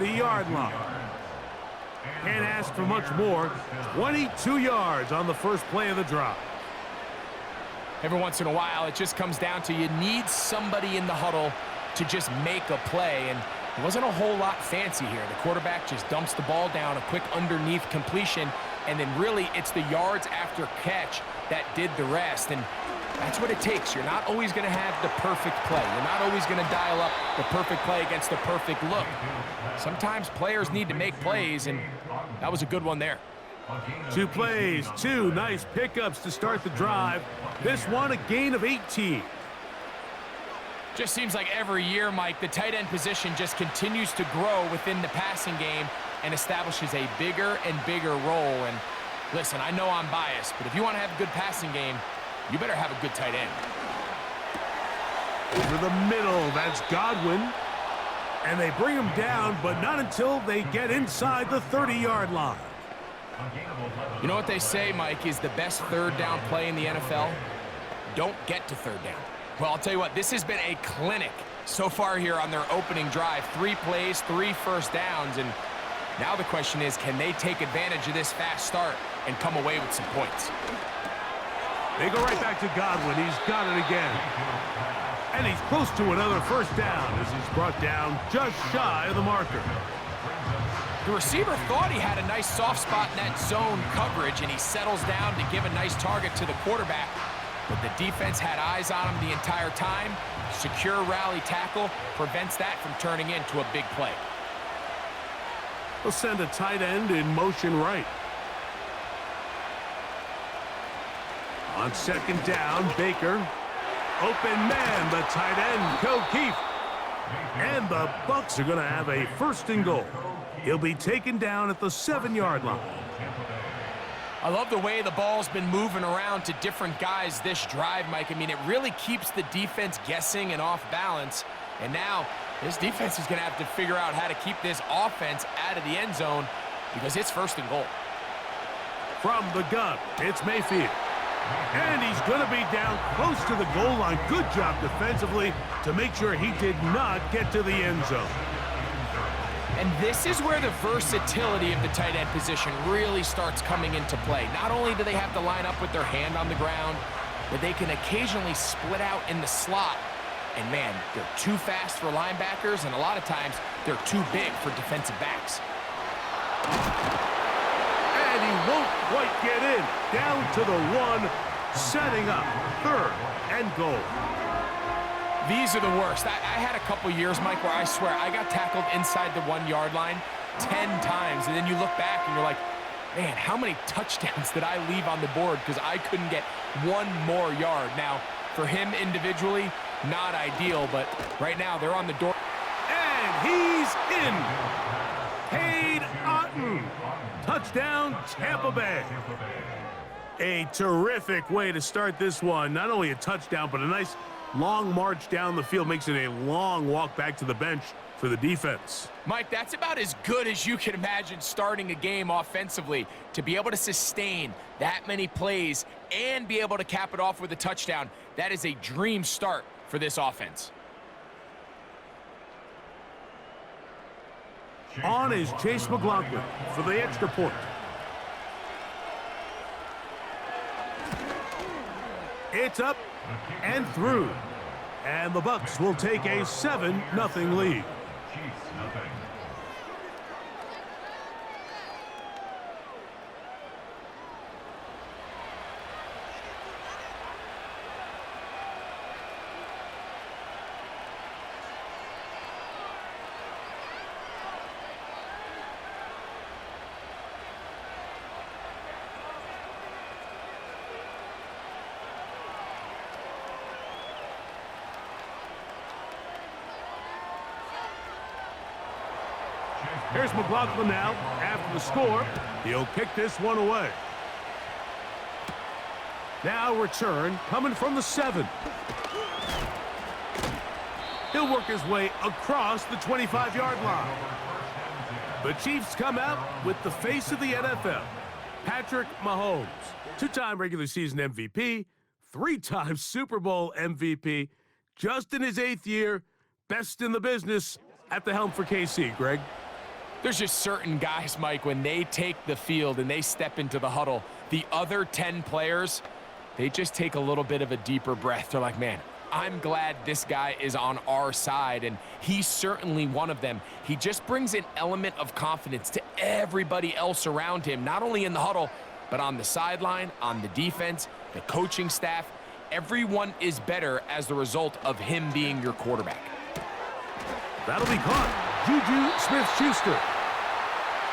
40-yard line. Can't ask for much more. 22 yards on the first play of the drive. Every once in a while, it just comes down to you need somebody in the huddle to just make a play, and it wasn't a whole lot fancy here. The quarterback just dumps the ball down, a quick underneath completion, and then really it's the yards after catch that did the rest, and that's what it takes. You're not always going to have the perfect play. You're not always going to dial up the perfect play against the perfect look. Sometimes players need to make plays, and that was a good one there. 2 plays, 2 nice pickups to start the drive. This one a gain of 18. Just seems like every year, Mike, the tight end position just continues to grow within the passing game and establishes a bigger and bigger role. And listen, I know I'm biased, but if you want to have a good passing game, you better have a good tight end. Over the middle, that's Godwin. And they bring him down, but not until they get inside the 30-yard line. You know what they say, Mike, is the best third down play in the NFL? Don't get to third down. Well, I'll tell you what, this has been a clinic so far here on their opening drive. 3 plays, 3 first downs, and now the question is, can they take advantage of this fast start and come away with some points? They go right back to Godwin. He's got it again. And he's close to another first down as he's brought down just shy of the marker. The receiver thought he had a nice soft spot in that zone coverage, and he settles down to give a nice target to the quarterback. But the defense had eyes on him the entire time. Secure rally tackle prevents that from turning into a big play. They'll send a tight end in motion right. On second down, Baker. Open man, the tight end, O'Keefe. And the Bucs are going to have a first and goal. He'll be taken down at the 7-yard line. I love the way the ball's been moving around to different guys this drive, Mike. I mean, it really keeps the defense guessing and off balance. And now this defense is going to have to figure out how to keep this offense out of the end zone because it's first and goal. From the gun, it's Mayfield. And he's going to be down close to the goal line. Good job defensively to make sure he did not get to the end zone. And this is where the versatility of the tight end position really starts coming into play. Not only do they have to line up with their hand on the ground, but they can occasionally split out in the slot. And man, they're too fast for linebackers, and a lot of times they're too big for defensive backs. And he won't quite get in. Down to the 1, setting up 3rd and goal. These are the worst. I had a couple years, Mike, where I swear I got tackled inside the 1-yard line 10 times, and then you look back and you're like, man, how many touchdowns did I leave on the board because I couldn't get 1 more yard? Now, for him individually, not ideal, but right now they're on the door. And he's in. Cade Otton. Touchdown, Tampa Bay. A terrific way to start this one. Not only a touchdown, but a nice long march down the field. Makes it a long walk back to the bench for the defense. Mike, that's about as good as you can imagine starting a game offensively. To be able to sustain that many plays and be able to cap it off with a touchdown, that is a dream start for this offense. On is Chase McLaughlin for the extra point. It's up and through. And the Bucs will take a 7-0 lead. Here's McLaughlin now. After the score, he'll kick this one away. Now return coming from the 7. He'll work his way across the 25-yard line. The Chiefs come out with the face of the NFL, Patrick Mahomes. 2-time regular season MVP, 3-time Super Bowl MVP, just in his 8th year, best in the business at the helm for KC, Greg. There's just certain guys, Mike, when they take the field and they step into the huddle, the other 10 players, they just take a little bit of a deeper breath. They're like, man, I'm glad this guy is on our side, and he's certainly one of them. He just brings an element of confidence to everybody else around him, not only in the huddle, but on the sideline, on the defense, the coaching staff. Everyone is better as the result of him being your quarterback. That'll be caught. Juju Smith-Schuster.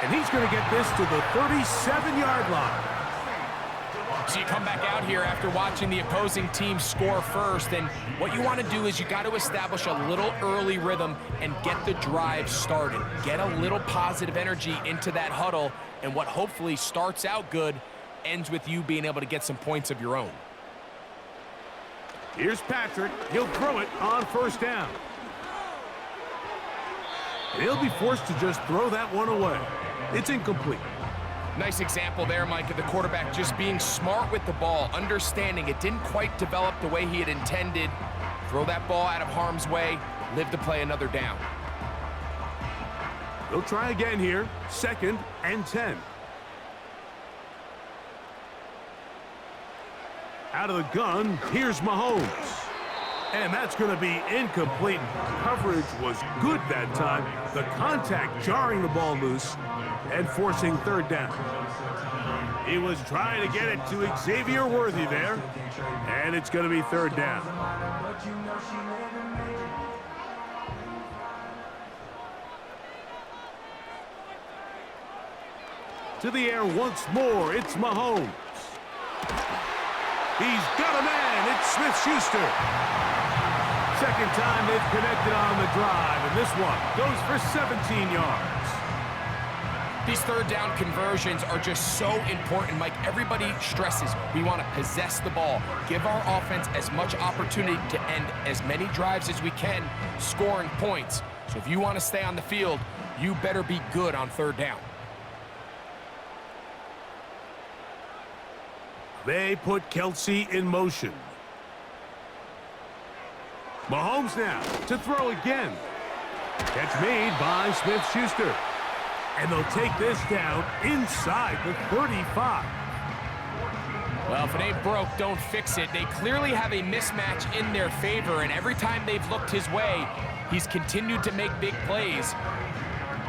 And he's going to get this to the 37-yard line. So you come back out here after watching the opposing team score first, and what you want to do is you got to establish a little early rhythm and get the drive started. Get a little positive energy into that huddle, and what hopefully starts out good ends with you being able to get some points of your own. Here's Patrick. He'll throw it on first down. And he'll be forced to just throw that one away. It's incomplete. Nice example there, Mike, of the quarterback just being smart with the ball, understanding it didn't quite develop the way he had intended. Throw that ball out of harm's way, live to play another down. They'll try again here. 2nd and 10. Out of the gun, here's Mahomes. And that's going to be incomplete. Coverage was good that time. The contact jarring the ball loose and forcing 3rd down. He was trying to get it to Xavier Worthy there, and it's going to be 3rd down. To the air once more, it's Mahomes. He's got a man, it's Smith-Schuster. 2nd time they've connected on the drive, and this one goes for 17 yards. These 3rd down conversions are just so important, Mike. Everybody stresses we want to possess the ball, give our offense as much opportunity to end as many drives as we can, scoring points. So if you want to stay on the field, you better be good on 3rd down. They put Kelsey in motion. Mahomes now to throw again. Catch made by Smith-Schuster. And they'll take this down inside the 35. Well, if it ain't broke, don't fix it. They clearly have a mismatch in their favor, and every time they've looked his way, he's continued to make big plays.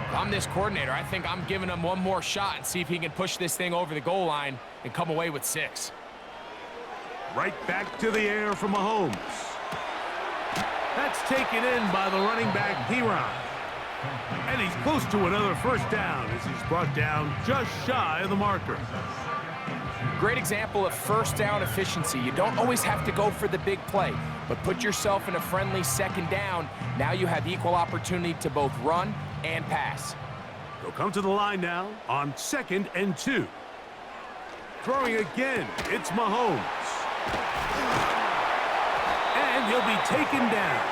If I'm this coordinator, I think I'm giving him one more shot and see if he can push this thing over the goal line and come away with 6. Right back to the air for Mahomes. That's taken in by the running back, Piron. And he's close to another 1st down as he's brought down just shy of the marker. Great example of 1st down efficiency. You don't always have to go for the big play, but put yourself in a friendly 2nd down. Now you have equal opportunity to both run and pass. They'll come to the line now on 2nd and 2. Throwing again, it's Mahomes. And he'll be taken down.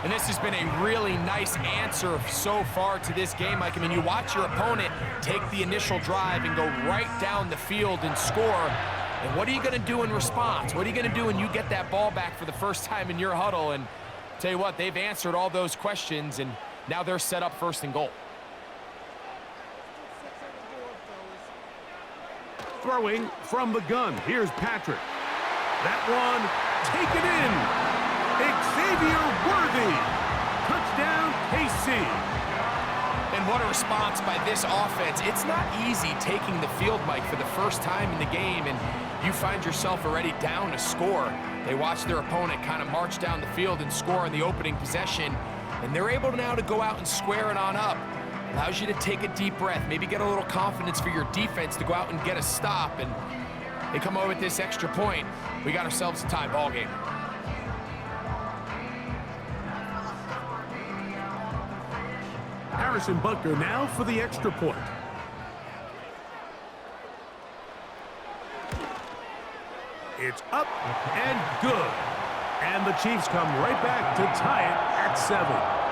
And this has been a really nice answer so far to this game, Mike. I mean, you watch your opponent take the initial drive and go right down the field and score. And what are you going to do in response? What are you going to do when you get that ball back for the first time in your huddle? And tell you what, they've answered all those questions, and now they're set up 1st and goal. Throwing from the gun, here's Patrick. That one taken in. Xavier Worthy. Touchdown, KC. And what a response by this offense. It's not easy taking the field, Mike, for the first time in the game, and you find yourself already down a score. They watch their opponent kind of march down the field and score in the opening possession, and they're able now to go out and square it on up. Allows you to take a deep breath, maybe get a little confidence for your defense to go out and get a stop, and they come over with this extra point. We got ourselves a tie ball game. Harrison Butker now for the extra point. It's up and good. And the Chiefs come right back to tie it at 7.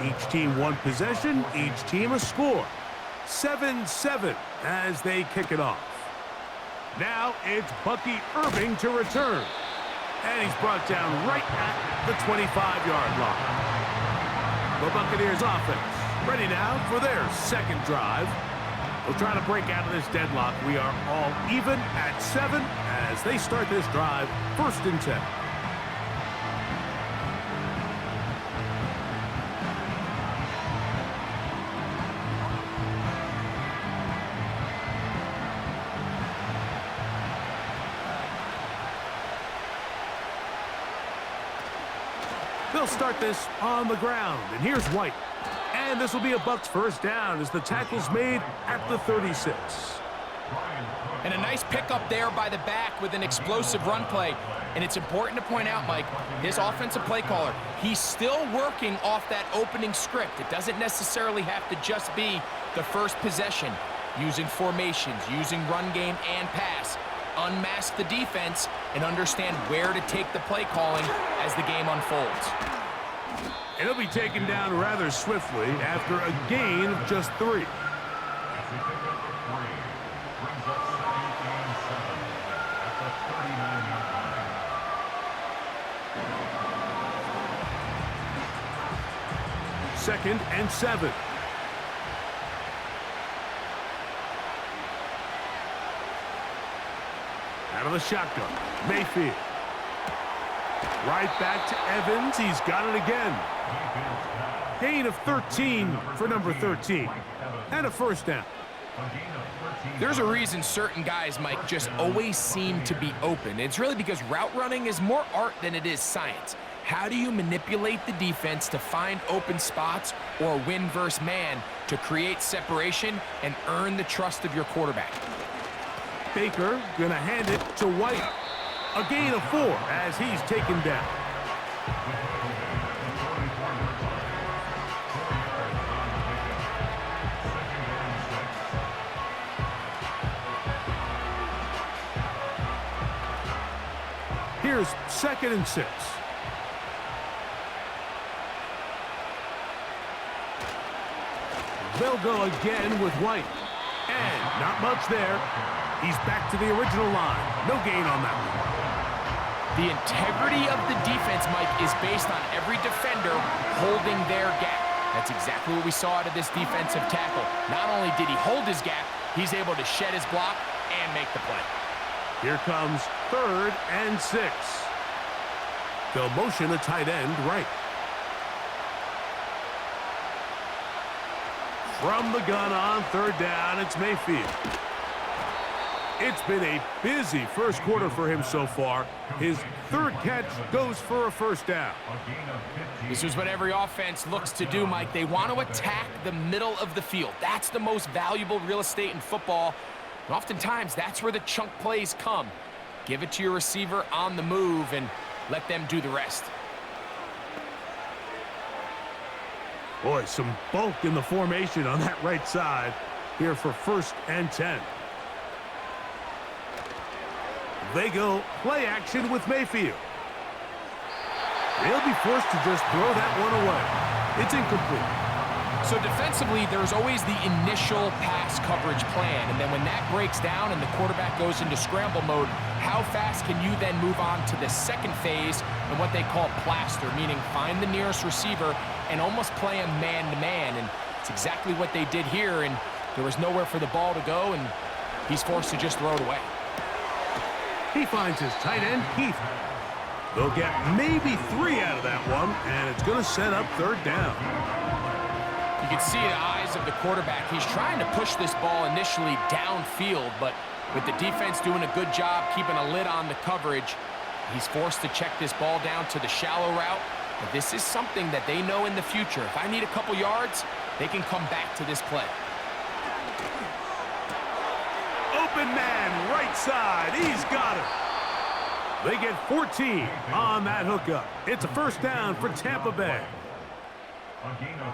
Each team one possession, each team a score. 7-7 as they kick it off. Now it's Bucky Irving to return. And he's brought down right at the 25-yard line. The Buccaneers offense ready now for their second drive. They'll try to break out of this deadlock. We are all even at 7 as they start this drive, 1st and 10. They'll start this on the ground, and here's White. And this will be a Bucs first down as the tackle's made at the 36. And a nice pickup there by the back with an explosive run play. And it's important to point out, Mike, this offensive play caller, he's still working off that opening script. It doesn't necessarily have to just be the first possession. Using formations, using run game and pass. Unmask the defense and understand where to take the play calling as the game unfolds. And he'll be taken down rather swiftly after a gain of just 3. Second and 7. Out of the shotgun, Mayfield. Right back to Evans. He's got it again. Gain of 13 for number 13. And a first down. There's a reason certain guys, Mike, just always seem to be open. It's really because route running is more art than it is science. How do you manipulate the defense to find open spots or win versus man to create separation and earn the trust of your quarterback? Baker gonna hand it to White. A gain of 4 as he's taken down. Here's 2nd and 6. They'll go again with White. And not much there. He's back to the original line. No gain on that one. The integrity of the defense, Mike, is based on every defender holding their gap. That's exactly what we saw out of this defensive tackle. Not only did he hold his gap, he's able to shed his block and make the play. Here comes 3rd and 6. They'll motion a tight end right. From the gun on 3rd down, it's Mayfield. It's been a busy first quarter for him so far. His 3rd catch goes for a first down. This is what every offense looks to do, Mike. They want to attack the middle of the field. That's the most valuable real estate in football. And oftentimes, that's where the chunk plays come. Give it to your receiver on the move and let them do the rest. Boy, some bulk in the formation on that right side here for 1st and 10. They go play action with Mayfield. They'll be forced to just throw that one away. It's incomplete. So defensively, there's always the initial pass coverage plan, and then when that breaks down and the quarterback goes into scramble mode, how fast can you then move on to the second phase and what they call plaster, meaning find the nearest receiver and almost play him man-to-man, and it's exactly what they did here, and there was nowhere for the ball to go, and he's forced to just throw it away. He finds his tight end, Heath. They'll get maybe 3 out of that one, and it's going to set up 3rd down. You can see the eyes of the quarterback. He's trying to push this ball initially downfield, but with the defense doing a good job keeping a lid on the coverage, he's forced to check this ball down to the shallow route. But this is something that they know in the future. If I need a couple yards, they can come back to this play. Open man, right side. He's got it. They get 14 on that hookup. It's a first down for Tampa Bay.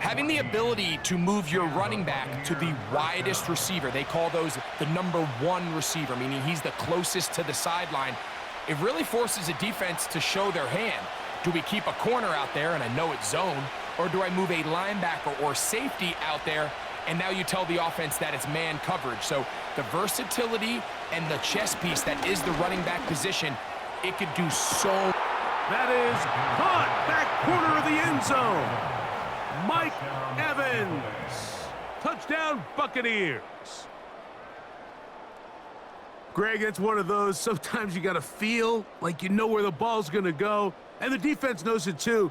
Having the ability to move your running back to the widest receiver, they call those the number 1 receiver, meaning he's the closest to the sideline. It really forces a defense to show their hand. Do we keep a corner out there, and I know it's zone, or do I move a linebacker or safety out there, and now you tell the offense that it's man coverage? So the versatility and the chess piece that is the running back position, it could do so. That is caught, back corner of the end zone. Mike Evans. Touchdown, Buccaneers. Greg, it's one of those, sometimes you got to feel like you know where the ball's going to go, and the defense knows it too,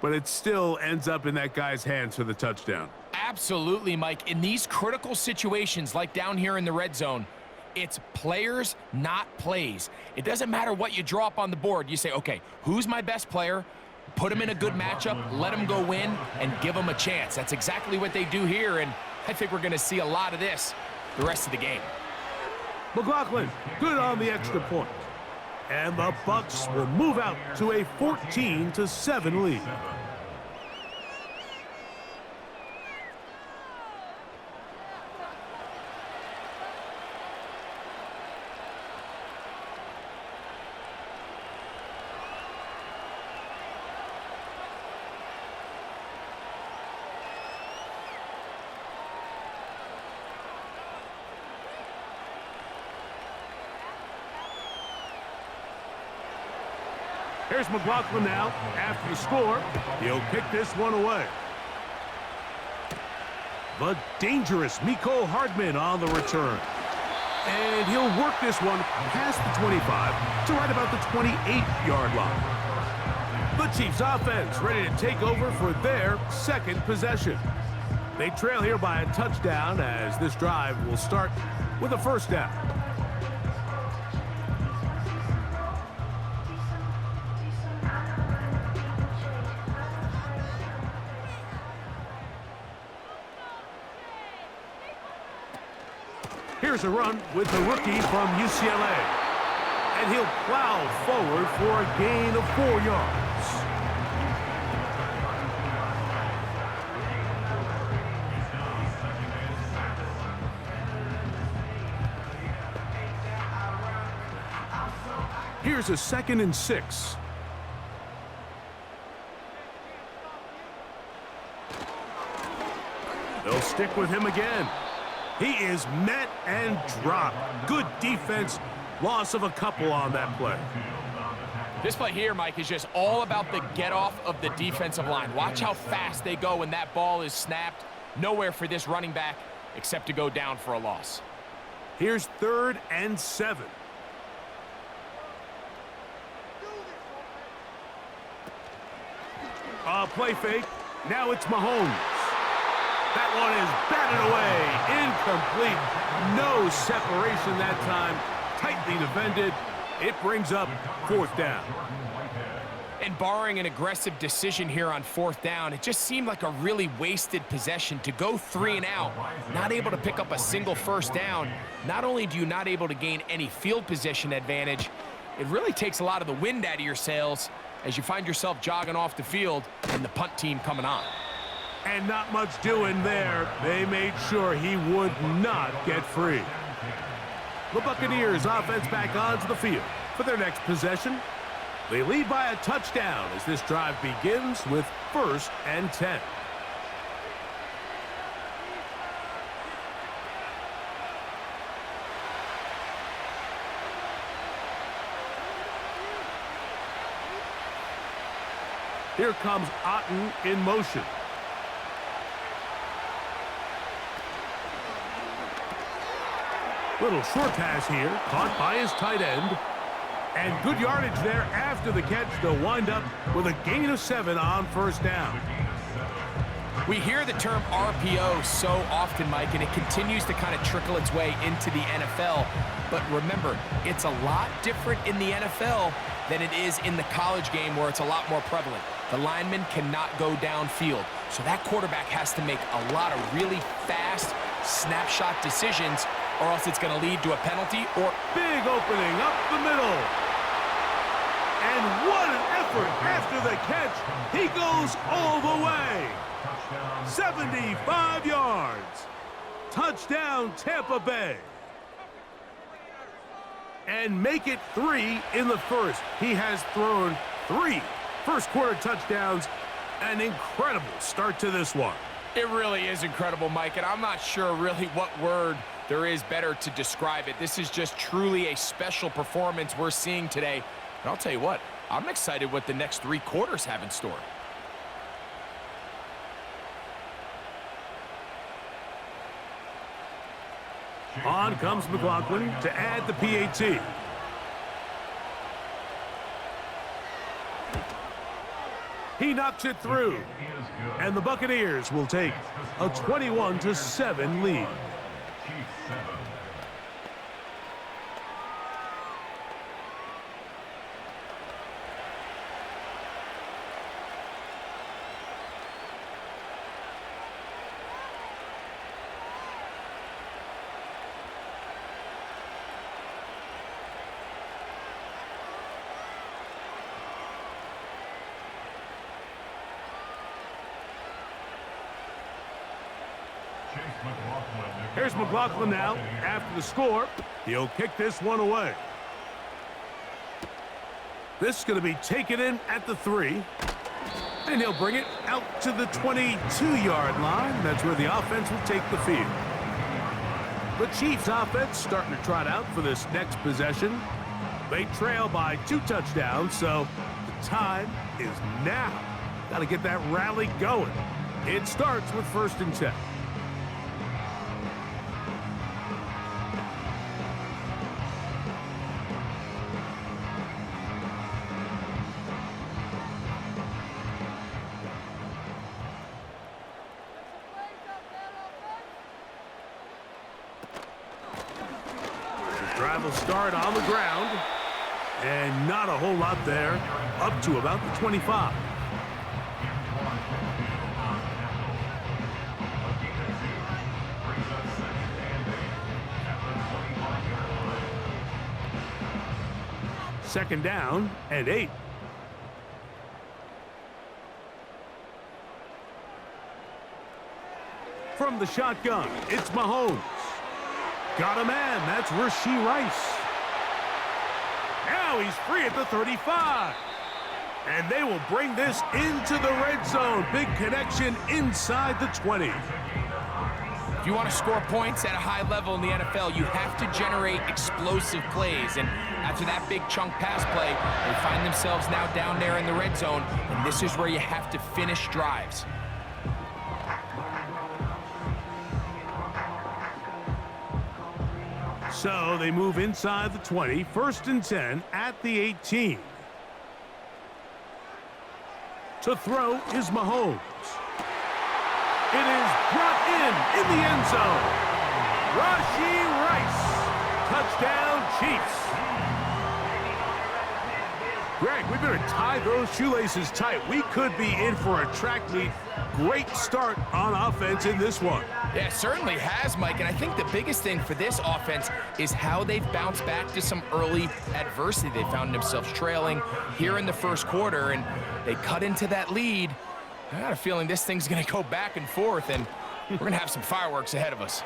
but it still ends up in that guy's hands for the touchdown. Absolutely, Mike. In these critical situations, like down here in the red zone, it's players, not plays. It doesn't matter what you draw up on the board. You say, okay, who's my best player? Put him in a good matchup, let him go win, and give him a chance. That's exactly what they do here, and I think we're going to see a lot of this the rest of the game. McLaughlin, good on the extra point. And the Bucs will move out to a 14-7 lead. Here's McLaughlin now. After the score, he'll kick this one away. The dangerous Mecole Hardman on the return. And he'll work this one past the 25 to right about the 28-yard line. The Chiefs offense ready to take over for their second possession. They trail here by a touchdown as this drive will start with a first down. Here's a run with the rookie from UCLA. And he'll plow forward for a gain of 4 yards. Here's a 2nd and 6. They'll stick with him again. He is met and dropped. Good defense. Loss of a couple on that play. This play here, Mike, is just all about the get-off of the defensive line. Watch how fast they go when that ball is snapped. Nowhere for this running back except to go down for a loss. Here's 3rd and 7. Play fake. Now it's Mahomes. That one is batted away. Incomplete. No separation that time. Tightly defended. It brings up 4th down. And barring an aggressive decision here on 4th down, it just seemed like a really wasted possession to go 3 and out, not able to pick up a single first down. Not only do you not able to gain any field position advantage, it really takes a lot of the wind out of your sails as you find yourself jogging off the field and the punt team coming on. And not much doing there. They made sure he would not get free. The Buccaneers offense back onto the field for their next possession. They lead by a touchdown as this drive begins with 1st and 10. Here comes Otten in motion. Little short pass here, caught by his tight end. And good yardage there after the catch. They'll wind up with a gain of 7 on 1st down. We hear the term RPO so often, Mike, and it continues to kind of trickle its way into the NFL. But remember, it's a lot different in the NFL than it is in the college game where it's a lot more prevalent. The lineman cannot go downfield. So that quarterback has to make a lot of really fast snapshot decisions, or else it's going to lead to a penalty or big opening up the middle. And what an effort after the catch. He goes all the way. 75 yards. Touchdown, Tampa Bay. And make it 3 in the first. He has thrown 3 first quarter touchdowns An incredible start to this one. It really is incredible, Mike, and I'm not sure really what word there is better to describe it. This is just truly a special performance we're seeing today. And I'll tell you what, I'm excited what the next 3 quarters have in store. On comes McLaughlin to add the PAT. He knocks it through, and the Buccaneers will take a 21-7 lead. Here's McLaughlin now. After the score, he'll kick this one away. This is going to be taken in at the 3. And he'll bring it out to the 22-yard line. That's where the offense will take the field. The Chiefs offense starting to trot out for this next possession. They trail by 2 touchdowns, so the time is now. Got to get that rally going. It starts with 1st and 10. Drive will start on the ground, and not a whole lot there, up to about the 25. Second down and 8. From the shotgun, it's Mahomes. Got a man. That's Rashee Rice. Now he's free at the 35. And they will bring this into the red zone. Big connection inside the 20. If you want to score points at a high level in the NFL, you have to generate explosive plays. And after that big chunk pass play, they find themselves now down there in the red zone. And this is where you have to finish drives. So they move inside the 20, 1st and 10 at the 18. To throw is Mahomes. It is brought in the end zone. Rashee Rice. Touchdown, Chiefs. Greg, we better tie those shoelaces tight. We could be in for a track meet. Great start on offense in this one. Yeah, it certainly has, Mike, and I think the biggest thing for this offense is how they've bounced back to some early adversity. They found themselves trailing here in the 1st quarter, and they cut into that lead. I got a feeling this thing's going to go back and forth, and we're going to have some fireworks ahead of us.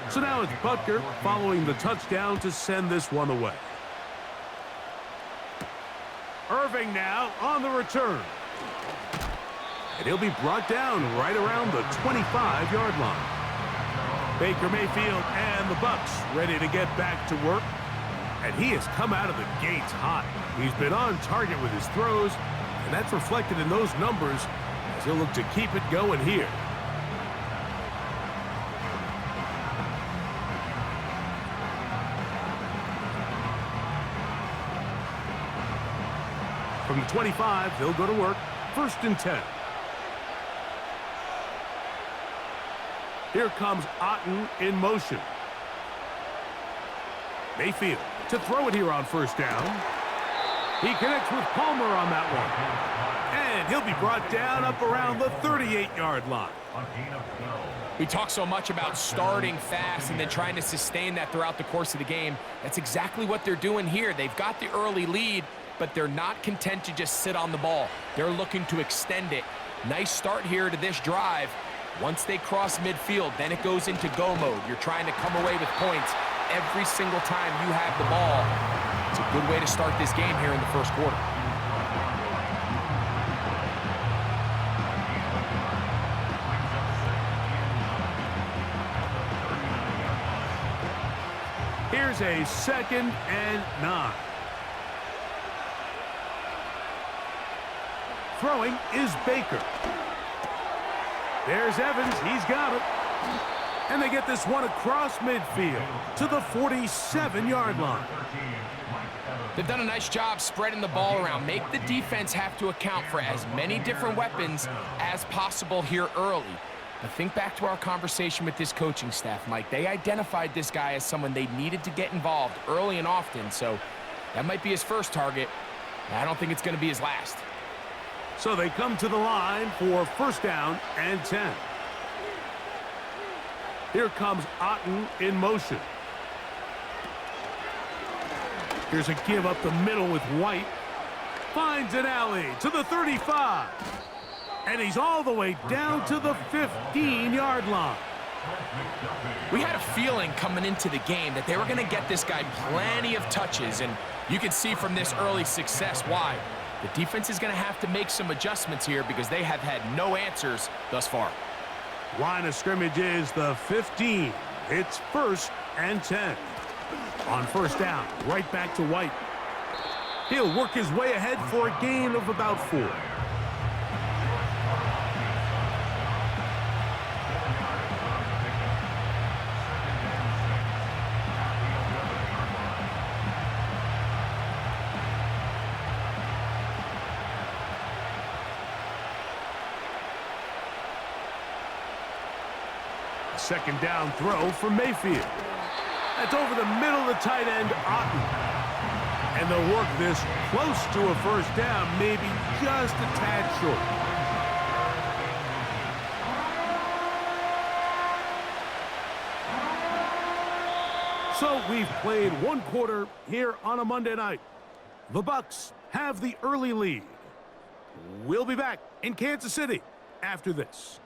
So now it's Butker following the touchdown to send this one away. Irving now on the return. And he'll be brought down right around the 25-yard line. Baker Mayfield and the Bucs ready to get back to work. And he has come out of the gates hot. He's been on target with his throws, and that's reflected in those numbers as he'll look to keep it going here. From the 25, they'll go to work. 1st and 10. Here comes Otten in motion. Mayfield to throw it here on 1st down. He connects with Palmer on that one. And he'll be brought down up around the 38-yard line. We talk so much about starting fast and then trying to sustain that throughout the course of the game. That's exactly what they're doing here. They've got the early lead, but they're not content to just sit on the ball. They're looking to extend it. Nice start here to this drive. Once they cross midfield, then it goes into go mode. You're trying to come away with points every single time you have the ball. It's a good way to start this game here in the first quarter. Here's a 2nd and 9. Throwing is Baker. There's Evans. He's got it. And they get this one across midfield to the 47-yard line. They've done a nice job spreading the ball around. Make the defense have to account for as many different weapons as possible here early. But think back to our conversation with this coaching staff, Mike. They identified this guy as someone they needed to get involved early and often, so that might be his first target. I don't think it's going to be his last. So they come to the line for 1st down and 10. Here comes Otten in motion. Here's a give up the middle with White. Finds an alley to the 35. And he's all the way down to the 15-yard line. We had a feeling coming into the game that they were going to get this guy plenty of touches, and you can see from this early success why. The defense is going to have to make some adjustments here because they have had no answers thus far. Line of scrimmage is the 15. It's 1st and 10. On 1st down, right back to White. He'll work his way ahead for a gain of about 4. Second down throw for Mayfield. That's over the middle of the tight end, Otten. And they'll work this close to a 1st down, maybe just a tad short. So we've played 1 quarter here on a Monday night. The Bucs have the early lead. We'll be back in Kansas City after this.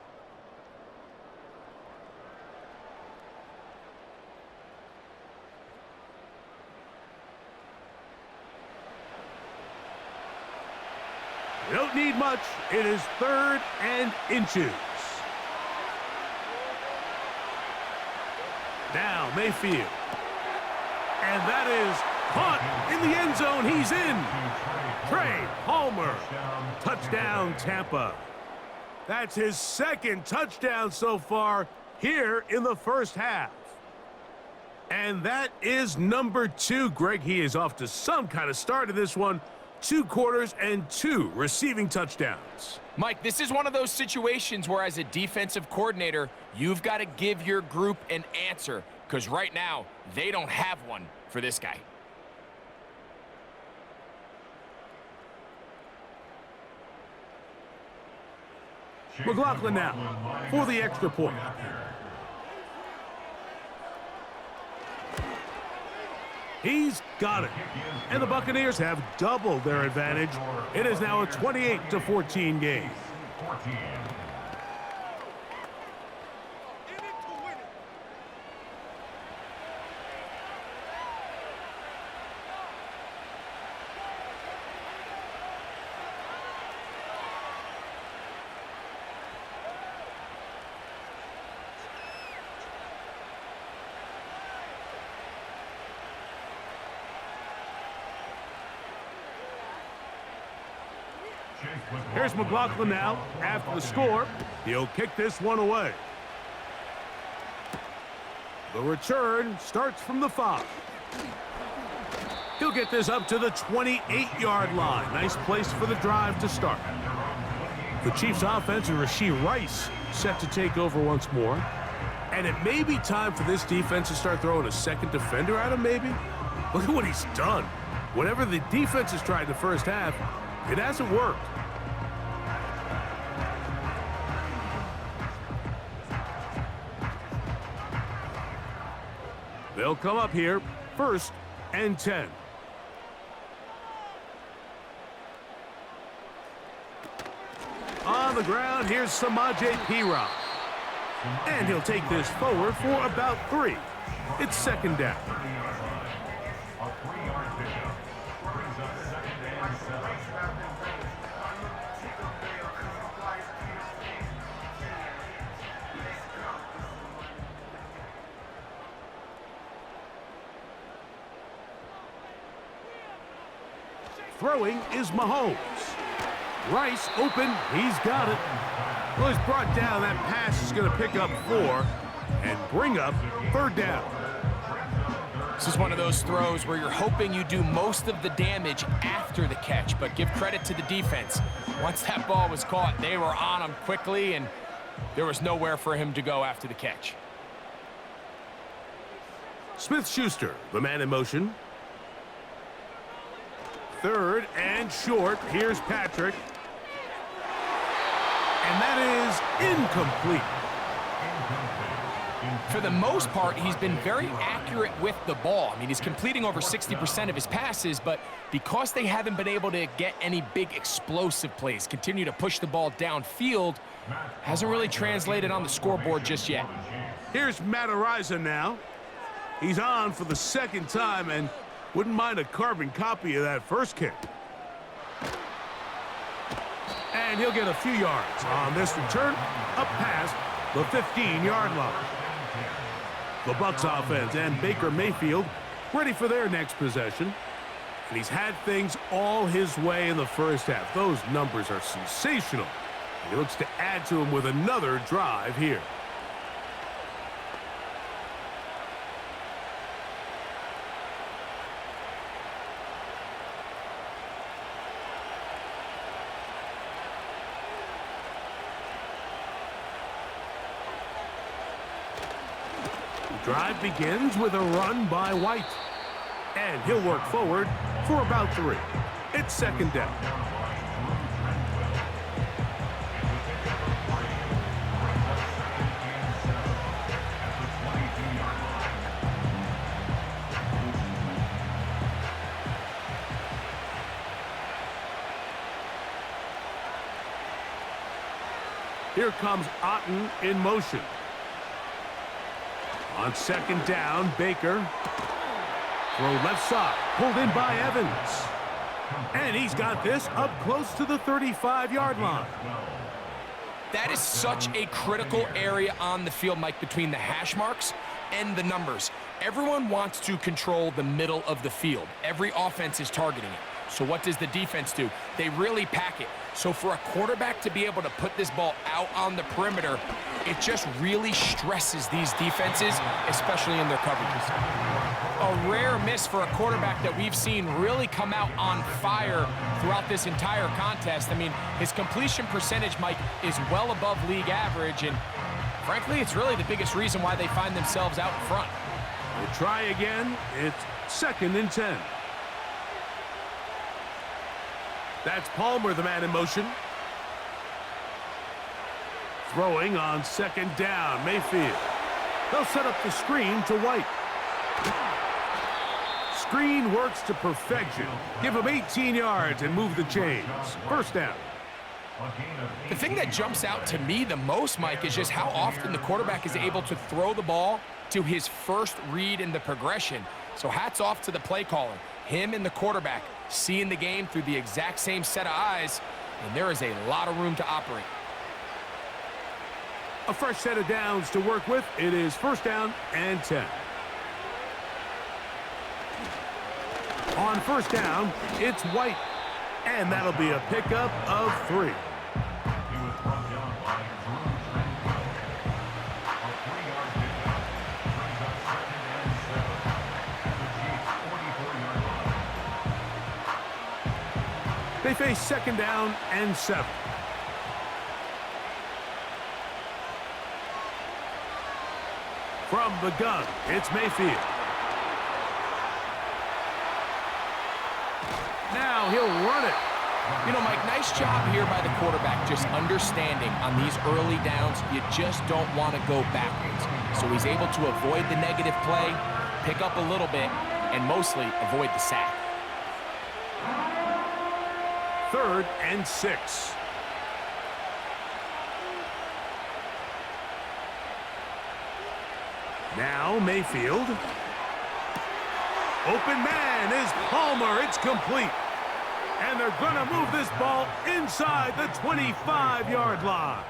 You don't need much. It is 3rd and inches. Now Mayfield. And that is caught in the end zone. He's in. Trey Palmer. Touchdown, Tampa. That's his 2nd touchdown so far here in the first half. And that is number 2. Greg, he is off to some kind of start in this one. 2 quarters and 2 receiving touchdowns. Mike, this is one of those situations where as a defensive coordinator, you've got to give your group an answer because right now they don't have one for this guy. McLaughlin now for the extra point. He's got it. And the Buccaneers have doubled their advantage. It is now a 28-14 game. Here's McLaughlin now. After the score, he'll kick this one away. The return starts from the 5. He'll get this up to the 28-yard line. Nice place for the drive to start. The Chiefs' offense and Rashee Rice set to take over once more. And it may be time for this defense to start throwing a 2nd defender at him, maybe. Look at what he's done. Whatever the defense has tried the first half, it hasn't worked. They'll come up here, 1st and 10. On the ground, here's Samaje Perine. And he'll take this forward for about 3. It's 2nd down. Throwing is Mahomes. Rice open. He's got it. Well, he's brought down. That pass is going to pick up 4 and bring up 3rd down. This is one of those throws where you're hoping you do most of the damage after the catch, but give credit to the defense. Once that ball was caught, they were on him quickly, and there was nowhere for him to go after the catch. Smith-Schuster, the man in motion. 3rd and short. Here's Patrick. And that is incomplete. For the most part, he's been very accurate with the ball. I mean, he's completing over 60% of his passes, but because they haven't been able to get any big explosive plays, continue to push the ball downfield, hasn't really translated on the scoreboard just yet. Here's Matt Araiza now. He's on for the 2nd time and wouldn't mind a carbon copy of that first kick. And he'll get a few yards on this return up past the 15-yard line. The Bucs offense and Baker Mayfield ready for their next possession. And he's had things all his way in the first half. Those numbers are sensational. And he looks to add to them with another drive here. Drive begins with a run by White. And he'll work forward for about 3. It's 2nd down. Here comes Otten in motion. On 2nd down, Baker. Throw left side, pulled in by Evans. And he's got this up close to the 35-yard line. That is such a critical area on the field, Mike, between the hash marks and the numbers. Everyone wants to control the middle of the field. Every offense is targeting it. So what does the defense do? They really pack it. So for a quarterback to be able to put this ball out on the perimeter, it just really stresses these defenses, especially in their coverages. A rare miss for a quarterback that we've seen really come out on fire throughout this entire contest. I mean, his completion percentage, Mike, is well above league average, and frankly, it's really the biggest reason why they find themselves out in front. We'll try again. It's 2nd and 10. That's Palmer, the man in motion. Throwing on 2nd down, Mayfield. They'll set up the screen to White. Screen works to perfection. Give him 18 yards and move the chains. 1st down. The thing that jumps out to me the most, Mike, is just how often the quarterback is able to throw the ball to his first read in the progression. So hats off to the play caller. Him and the quarterback seeing the game through the exact same set of eyes, and there is a lot of room to operate. A fresh set of downs to work with. It is 1st down and 10. On 1st down, it's White. And that'll be a pickup of 3. They face 2nd down and 7. From the gun, it's Mayfield. Now he'll run it. You know, Mike, nice job here by the quarterback, just understanding on these early downs, you just don't want to go backwards. So he's able to avoid the negative play, pick up a little bit, and mostly avoid the sack. 3rd and 6. Now Mayfield. Open man is Palmer. It's complete. And they're going to move this ball inside the 25-yard line.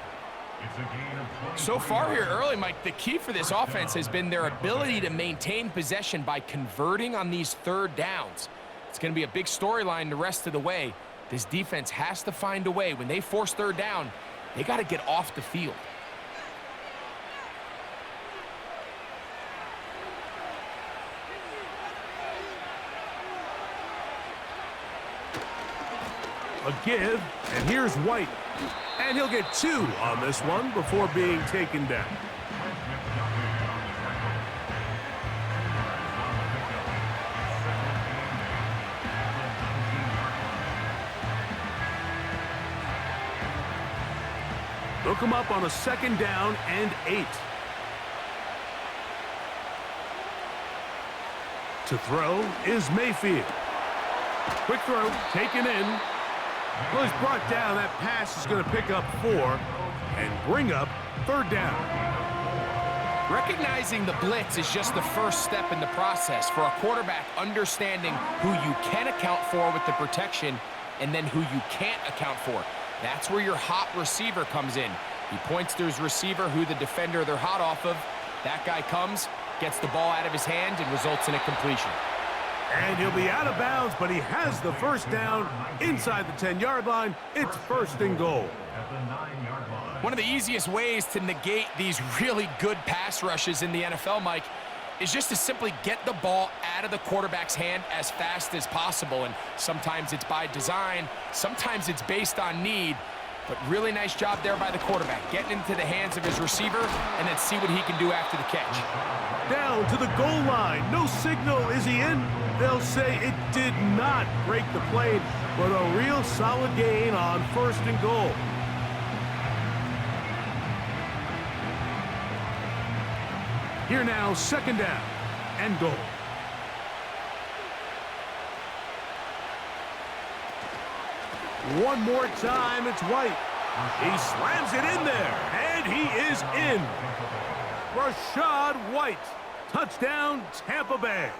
So far here early, Mike, the key for this offense has been their ability to maintain possession by converting on these 3rd downs. It's going to be a big storyline the rest of the way. This defense has to find a way. When they force 3rd down, they got to get off the field. A give, and here's White. And he'll get 2 on this one before being taken down. They'll come up on a 2nd down and 8. To throw is Mayfield. Quick throw, taken in. Well, he's brought down. That pass is going to pick up 4 and bring up 3rd down. Recognizing the blitz is just the first step in the process for a quarterback, understanding who you can account for with the protection and then who you can't account for. That's where your hot receiver comes in. He points to his receiver, who the defender they're hot off of. That guy comes, gets the ball out of his hand, and results in a completion. And he'll be out of bounds, but he has the 1st down inside the 10-yard line. It's 1st and goal. One of the easiest ways to negate these really good pass rushes in the NFL, Mike, is just to simply get the ball out of the quarterback's hand as fast as possible. And sometimes it's by design, sometimes it's based on need. But really nice job there by the quarterback, getting into the hands of his receiver and then see what he can do after the catch. Down to the goal line. No signal. Is he in? They'll say it did not break the plane, but a real solid gain on 1st and goal. Here now, 2nd down and goal. One more time, it's White. He slams it in there, and he is in. Rashad White, touchdown, Tampa Bay.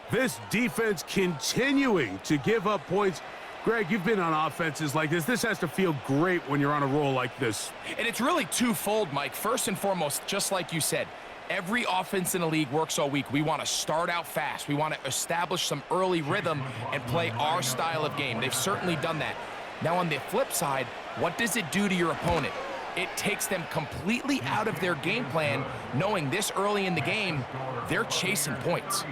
This defense continuing to give up points. Greg, you've been on offenses like this. This has to feel great when you're on a roll like this. And it's really twofold, Mike. First and foremost, just like you said, every offense in the league works all week. We want to start out fast. We want to establish some early rhythm and play our style of game. They've certainly done that. Now, on the flip side, what does it do to your opponent? It takes them completely out of their game plan, knowing this early in the game, they're chasing points.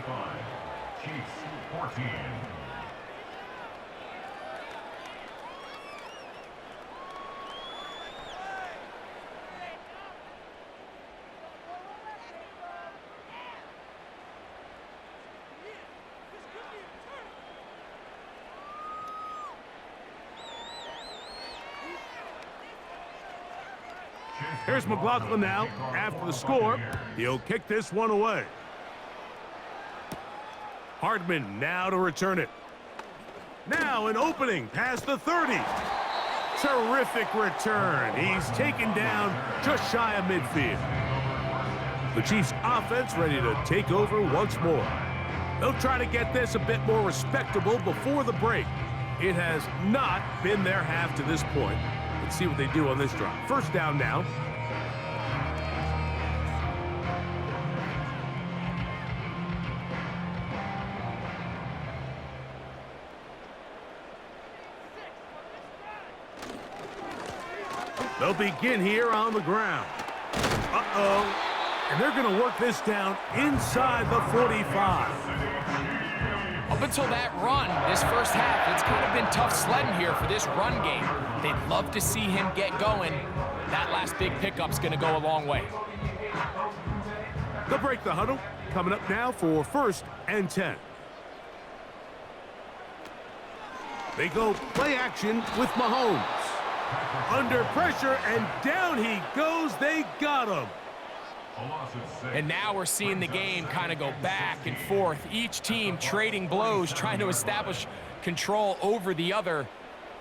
Here's McLaughlin now. After the score, he'll kick this one away. Hardman now to return it. Now an opening past the 30. Terrific return. He's taken down just shy of midfield. The Chiefs offense ready to take over once more. They'll try to get this a bit more respectable before the break. It has not been their half to this point. Let's see what they do on this drive. 1st down now. They'll begin here on the ground. Uh-oh. And they're going to work this down inside the 45. Up until that run, this first half, it's kind of been tough sledding here for this run game. They'd love to see him get going. That last big pickup's going to go a long way. They'll break the huddle. Coming up now for 1st and 10. They go play action with Mahomes. Under pressure, and down he goes. They got him. And now we're seeing the game kind of go back and forth. Each team trading blows, trying to establish control over the other.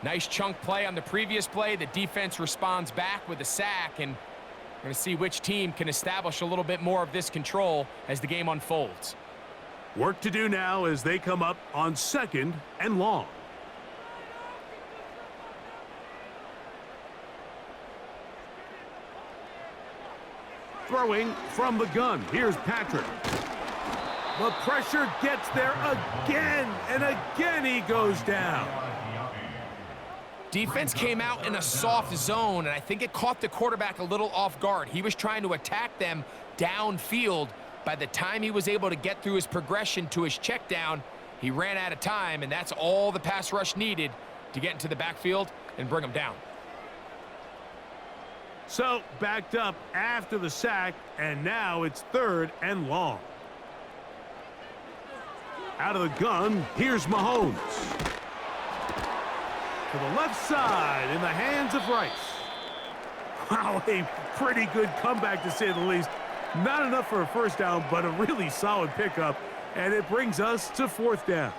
Nice chunk play on the previous play. The defense responds back with a sack, and we're going to see which team can establish a little bit more of this control as the game unfolds. Work to do now as they come up on 2nd and long. Throwing from the gun. Here's Patrick. The pressure gets there again, and again he goes down. Defense came out in a soft zone, and I think it caught the quarterback a little off guard. He was trying to attack them downfield. By the time he was able to get through his progression to his check down, he ran out of time, and that's all the pass rush needed to get into the backfield and bring him down. So, backed up after the sack, and now it's 3rd and long. Out of the gun, here's Mahomes. To the left side, in the hands of Rice. Wow, a pretty good comeback to say the least. Not enough for a first down, but a really solid pickup, and it brings us to 4th down.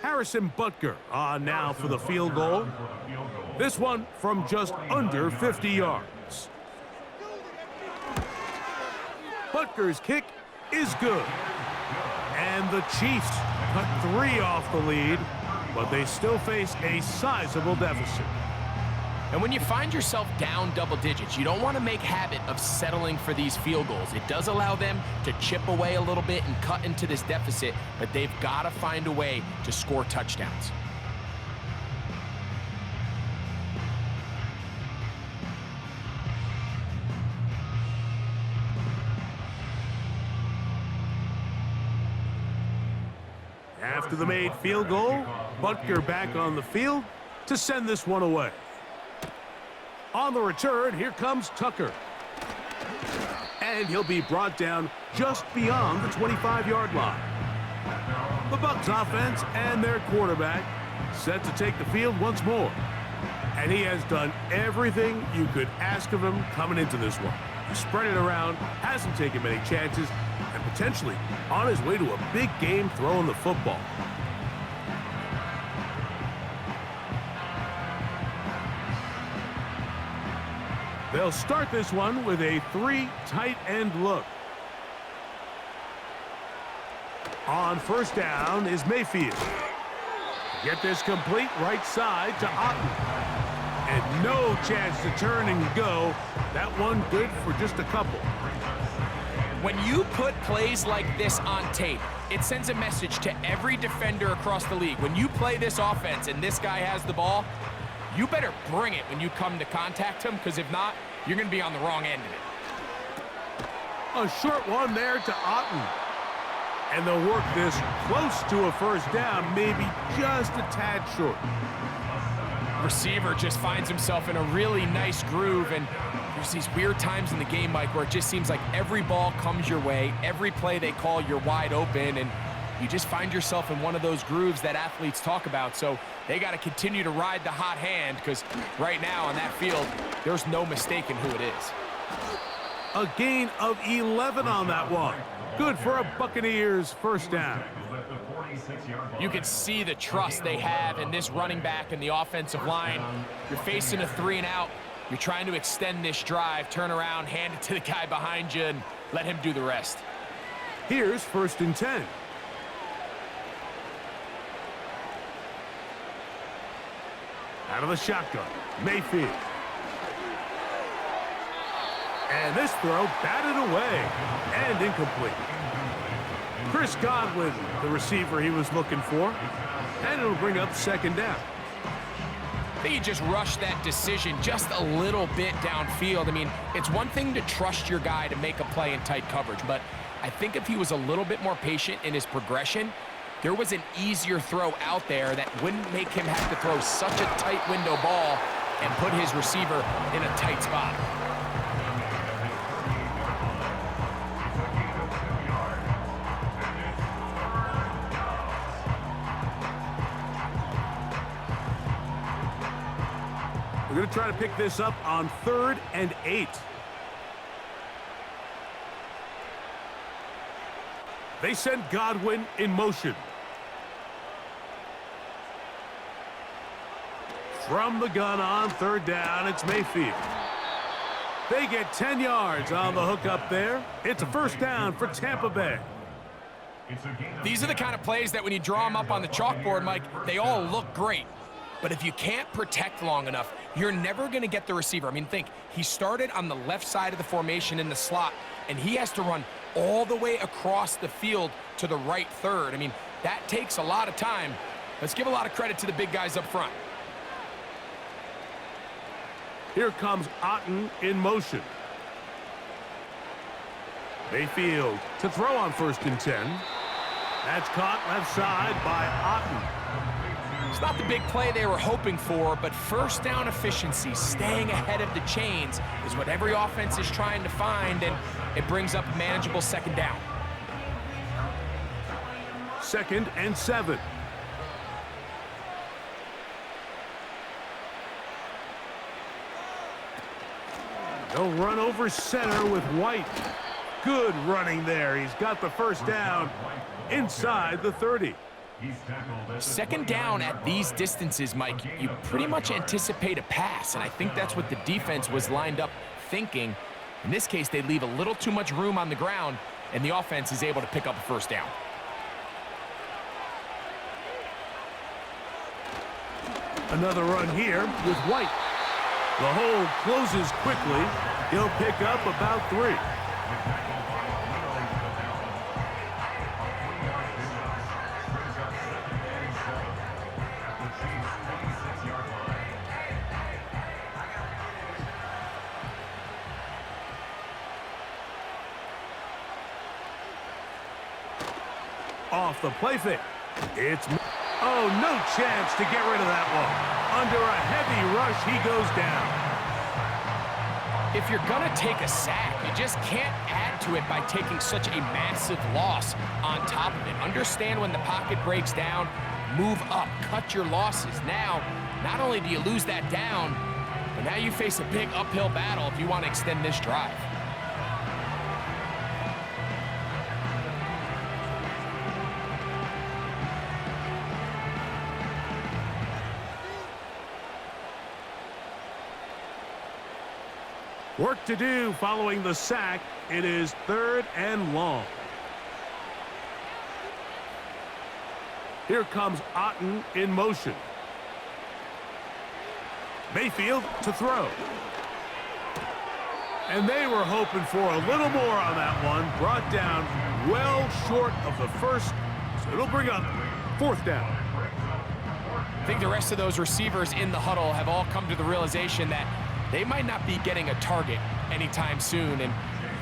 Harrison Butker on now for the field goal. This one from just under 50 yards. Butker's kick is good. And the Chiefs cut 3 off the lead, but they still face a sizable deficit. And when you find yourself down double digits, you don't want to make habit of settling for these field goals. It does allow them to chip away a little bit and cut into this deficit, but they've got to find a way to score touchdowns. After the made field goal, Butker back on the field to send this one away. On the return, here comes Tucker. And he'll be brought down just beyond the 25-yard line. The Bucs offense and their quarterback set to take the field once more. And he has done everything you could ask of him coming into this one. He spread it around, hasn't taken many chances, and potentially on his way to a big game throwing the football. They'll start this one with a 3 tight end look. On first down is Mayfield. Get this complete right side to Otten. And no chance to turn and go. That one good for just a couple. When you put plays like this on tape, it sends a message to every defender across the league. When you play this offense and this guy has the ball, you better bring it when you come to contact him, because if not, you're going to be on the wrong end of it. A short one there to Otten. And they'll work this close to a first down, maybe just a tad short. Receiver just finds himself in a really nice groove, and there's these weird times in the game, Mike, where it just seems like every ball comes your way, every play they call, you're wide open, and you just find yourself in one of those grooves that athletes talk about. So they got to continue to ride the hot hand, because right now on that field, there's no mistaking who it is. A gain of 11 on that one. Good for a Buccaneers first down. You can see the trust they have in this running back and the offensive line. You're facing a 3 and out. You're trying to extend this drive, turn around, hand it to the guy behind you, and let him do the rest. Here's 1st and 10. Out of the shotgun, Mayfield. And this throw batted away and incomplete. Chris Godwin, the receiver he was looking for, and it'll bring up 2nd down. I think he just rushed that decision just a little bit downfield. I mean, it's one thing to trust your guy to make a play in tight coverage, but I think if he was a little bit more patient in his progression, there was an easier throw out there that wouldn't make him have to throw such a tight window ball and put his receiver in a tight spot. We're going to try to pick this up on 3rd and 8. They send Godwin in motion. From the gun on 3rd down, it's Mayfield. They get 10 yards on the hook up there. It's a 1st down for Tampa Bay. These are the kind of plays that when you draw them up on the chalkboard, Mike, they all look great. But if you can't protect long enough, you're never going to get the receiver. I mean, think, he started on the left side of the formation in the slot, and he has to run all the way across the field to the right third. I mean, that takes a lot of time. Let's give a lot of credit to the big guys up front. Here comes Otten in motion. Mayfield to throw on 1st and 10. That's caught left side by Otten. It's not the big play they were hoping for, but 1st down efficiency, staying ahead of the chains, is what every offense is trying to find, and it brings up a manageable 2nd down. 2nd and 7. They'll run over center with White. Good running there. He's got the 1st down inside the 30. 2nd down at these distances, Mike, you pretty much anticipate a pass, and I think that's what the defense was lined up thinking. In this case, they leave a little too much room on the ground, and the offense is able to pick up a 1st down. Another run here with White. The hole closes quickly. He'll pick up about 3. Off the play fake. It's... Oh, no chance to get rid of that one. Under a heavy rush, he goes down. If you're going to take a sack, you just can't add to it by taking such a massive loss on top of it. Understand when the pocket breaks down, move up, cut your losses. Now, not only do you lose that down, but now you face a big uphill battle if you want to extend this drive. Work to do following the sack. It is 3rd and long. Here comes Otten in motion. Mayfield to throw. And they were hoping for a little more on that one. Brought down well short of the 1st. So it'll bring up 4th down. I think the rest of those receivers in the huddle have all come to the realization that they might not be getting a target anytime soon, and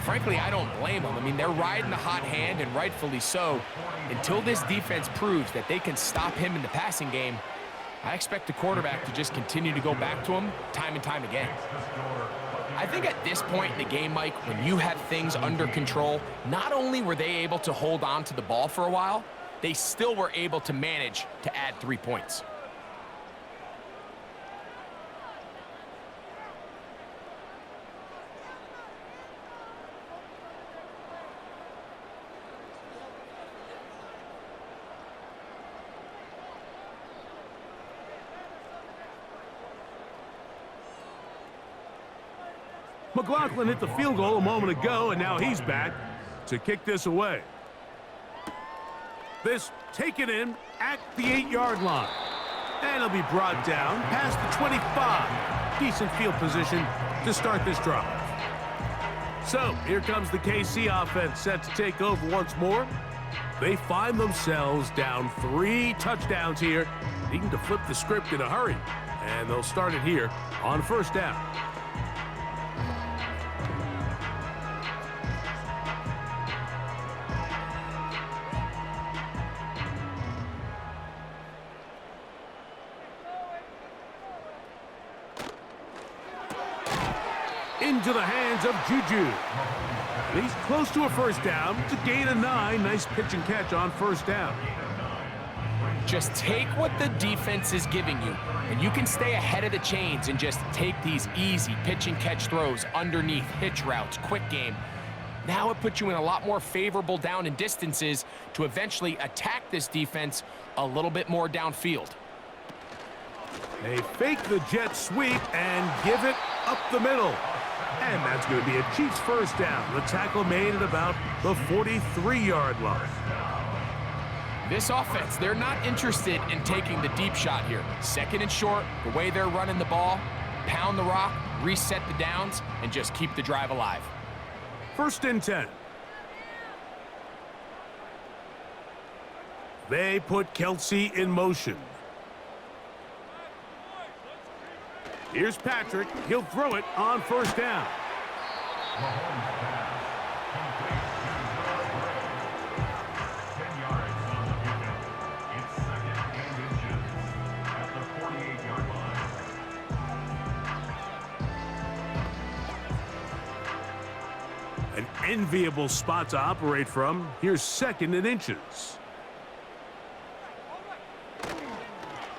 frankly, I don't blame them. I mean, they're riding the hot hand, and rightfully so. Until this defense proves that they can stop him in the passing game, I expect the quarterback to just continue to go back to him time and time again. I think at this point in the game, Mike, when you have things under control, not only were they able to hold on to the ball for a while, they still were able to manage to add 3 points. McLaughlin hit the field goal a moment ago, and now he's back to kick this away. This taken in at the 8-yard line. And it'll be brought down past the 25. Decent field position to start this drive. So here comes the KC offense set to take over once more. They find themselves down 3 touchdowns here, needing to flip the script in a hurry. And they'll start it here on 1st down. into the hands of Juju. He's close to a first down. It's a gain of 9. Nice pitch and catch on first down. Just take what the defense is giving you, and you can stay ahead of the chains and just take these easy pitch and catch throws underneath, hitch routes, quick game. Now it puts you in a lot more favorable down and distances to eventually attack this defense a little bit more downfield. They fake the jet sweep and give it up the middle. And that's going to be a Chiefs first down. The tackle made at about the 43-yard line. This offense, they're not interested in taking the deep shot here. Second and short, the way they're running the ball, pound the rock, reset the downs, and just keep the drive alive. First and 10. They put Kelsey in motion. Here's Patrick. He'll throw it on first down. An enviable spot to operate from. Here's second and inches.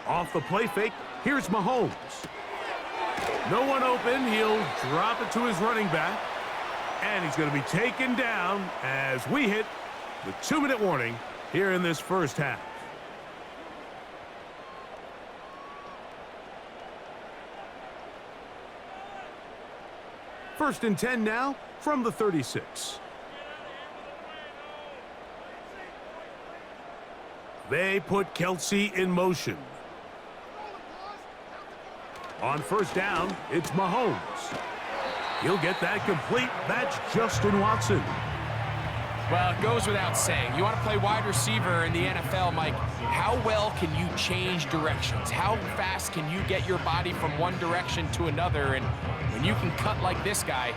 Off the play fake, here's Mahomes. No one open, he'll drop it to his running back. And he's going to be taken down as we hit the 2-minute warning here in this first half. First and 10 now from the 36. They put Kelsey in motion. On first down, it's Mahomes. He'll get that complete. That's Justin Watson. Well, it goes without saying. You want to play wide receiver in the NFL, Mike, how well can you change directions? How fast can you get your body from one direction to another? And when you can cut like this guy,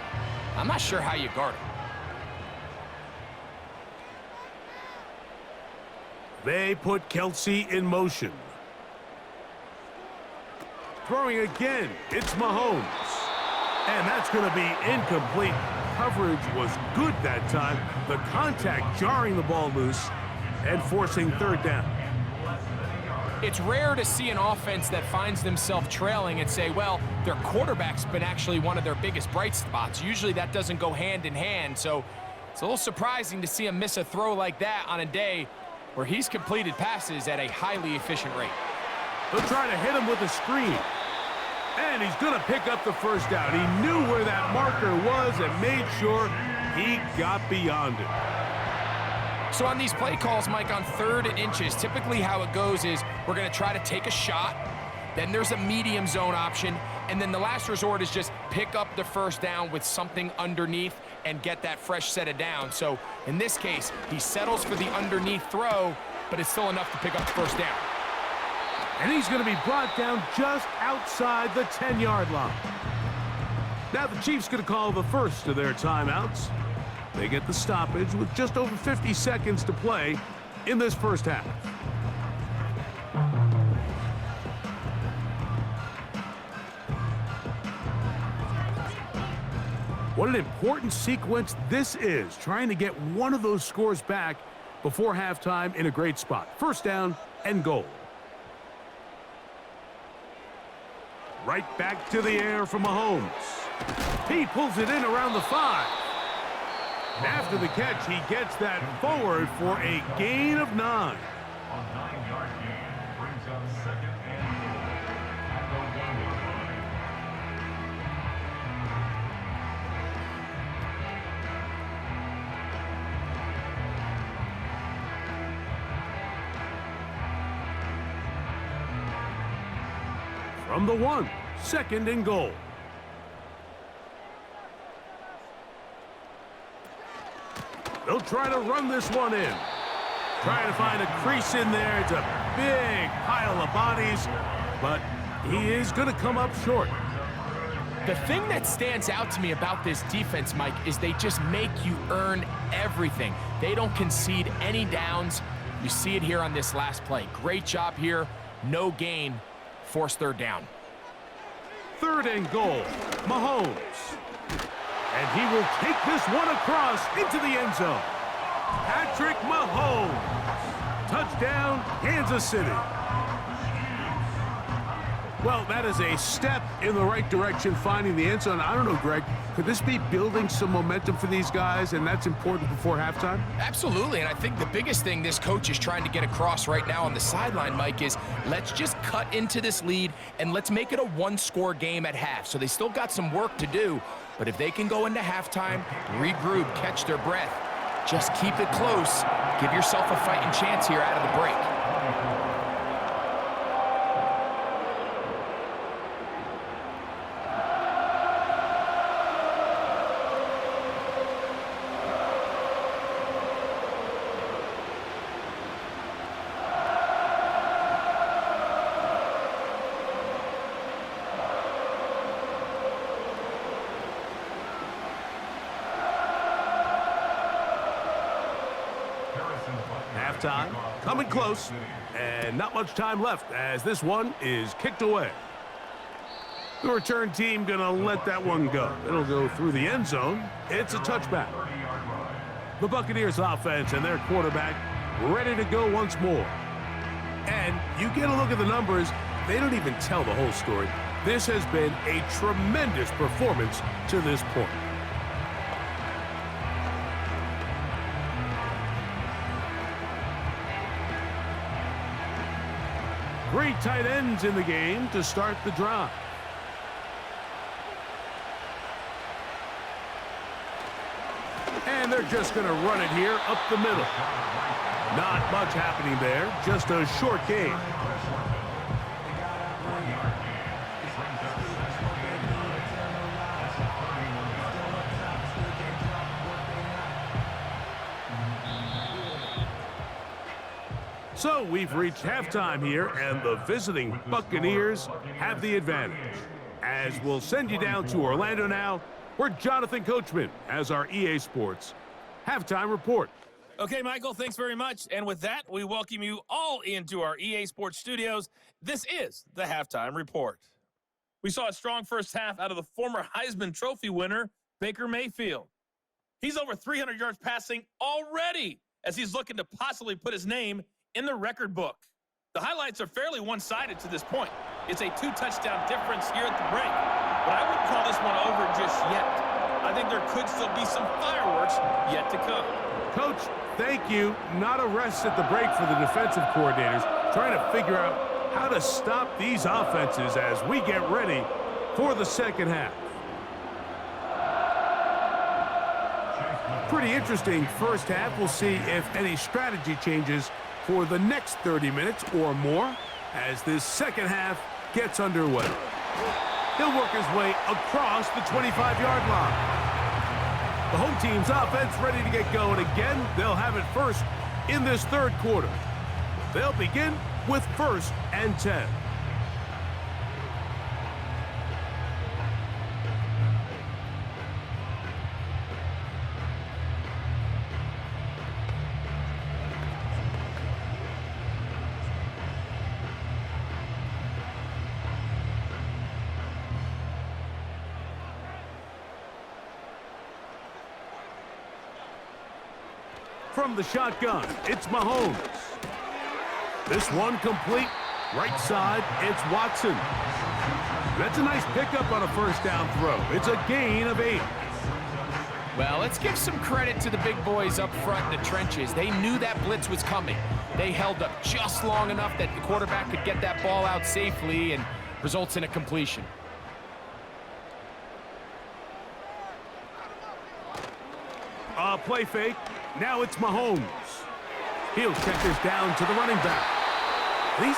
I'm not sure how you guard him. They put Kelsey in motion. Throwing again, it's Mahomes. And that's going to be incomplete. Coverage was good that time. The contact jarring the ball loose and forcing third down. It's rare to see an offense that finds themselves trailing and say, well, their quarterback's been actually one of their biggest bright spots. Usually that doesn't go hand in hand, so it's a little surprising to see him miss a throw like that on a day where he's completed passes at a highly efficient rate. They'll try to hit him with a screen. And he's going to pick up the first down. He knew where that marker was and made sure he got beyond it. So on these play calls, Mike, on third and inches, typically how it goes is we're going to try to take a shot, then there's a medium zone option, and then the last resort is just pick up the first down with something underneath and get that fresh set of downs. So in this case, he settles for the underneath throw, but it's still enough to pick up the first down. And he's going to be brought down just outside the 10-yard line. Now the Chiefs going to call the first of their timeouts. They get the stoppage with just over 50 seconds to play in this first half. What an important sequence this is, trying to get one of those scores back before halftime in a great spot. First down and goal. Right back to the air for Mahomes. He pulls it in around the 5. After the catch, he gets that forward for a gain of 9. On 9-yard gain, brings up second and at the 1-yard line. From the 1, second and goal. They'll try to run this one in. Trying to find a crease in there. It's a big pile of bodies, but he is going to come up short. The thing that stands out to me about this defense, Mike, is they just make you earn everything. They don't concede any downs. You see it here on this last play. Great job here. No gain. Forced third down. Third and goal. Mahomes. And he will take this one across into the end zone. Patrick Mahomes. Touchdown, Kansas City. Well, that is a step in the right direction, finding the end zone. I don't know, Greg, could this be building some momentum for these guys, and that's important before halftime? Absolutely, and I think the biggest thing this coach is trying to get across right now on the sideline, Mike, is let's just cut into this lead and let's make it a one-score game at half. So they still got some work to do, but if they can go into halftime, regroup, catch their breath, just keep it close, give yourself a fighting chance here out of the break. Halftime, coming close, and not much time left as this one is kicked away. The return team gonna let that one go. It'll go through the end zone. It's a touchback. The Buccaneers offense and their quarterback ready to go once more. And you get a look at the numbers, they don't even tell the whole story. This has been a tremendous performance to this point. Three tight ends in the game to start the drive. And they're just going to run it here up the middle. Not much happening there, just a short game. So we've reached halftime here, and the visiting Buccaneers have the advantage. As we'll send you down to Orlando now, where Jonathan Coachman has our EA Sports halftime report. Okay, Michael, thanks very much. And with that, we welcome you all into our EA Sports studios. This is the halftime report. We saw a strong first half out of the former Heisman Trophy winner, Baker Mayfield. He's over 300 yards passing already as he's looking to possibly put his name in the record book. The highlights are fairly one-sided to this point. It's a 2-touchdown difference here at the break, but I wouldn't call this one over just yet. I think there could still be some fireworks yet to come. Coach, thank you. Not a rest at the break for the defensive coordinators, trying to figure out how to stop these offenses as we get ready for the second half. Pretty interesting first half. We'll see if any strategy changes for the next 30 minutes or more as this second half gets underway. He'll work his way across the 25-yard line. The home team's offense ready to get going again. They'll have it first in this third quarter. They'll begin with 1st and 10. From the shotgun, it's Mahomes. This one complete. Right side, it's Watson. That's a nice pickup on a first down throw. It's a gain of 8. Well, let's give some credit to the big boys up front in the trenches. They knew that blitz was coming. They held up just long enough that the quarterback could get that ball out safely and results in a completion. Play fake. Now it's Mahomes. He'll check this down to the running back. He's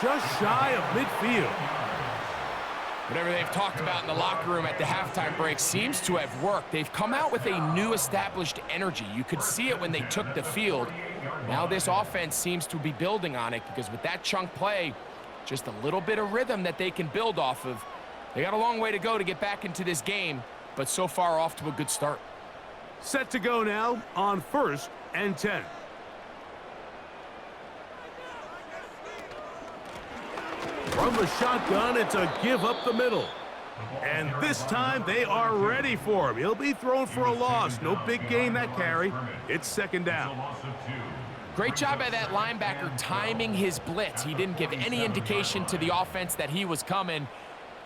just shy of midfield. Whatever they've talked about in the locker room at the halftime break seems to have worked. They've come out with a new established energy. You could see it when they took the field. Now this offense seems to be building on it because with that chunk play, just a little bit of rhythm that they can build off of. They got a long way to go to get back into this game, but so far off to a good start. Set to go now on 1st and 10. From the shotgun, it's a give up the middle. And this time, they are ready for him. He'll be thrown for a loss. No big gain that carry. It's 2nd down. Great job by that linebacker timing his blitz. He didn't give any indication to the offense that he was coming,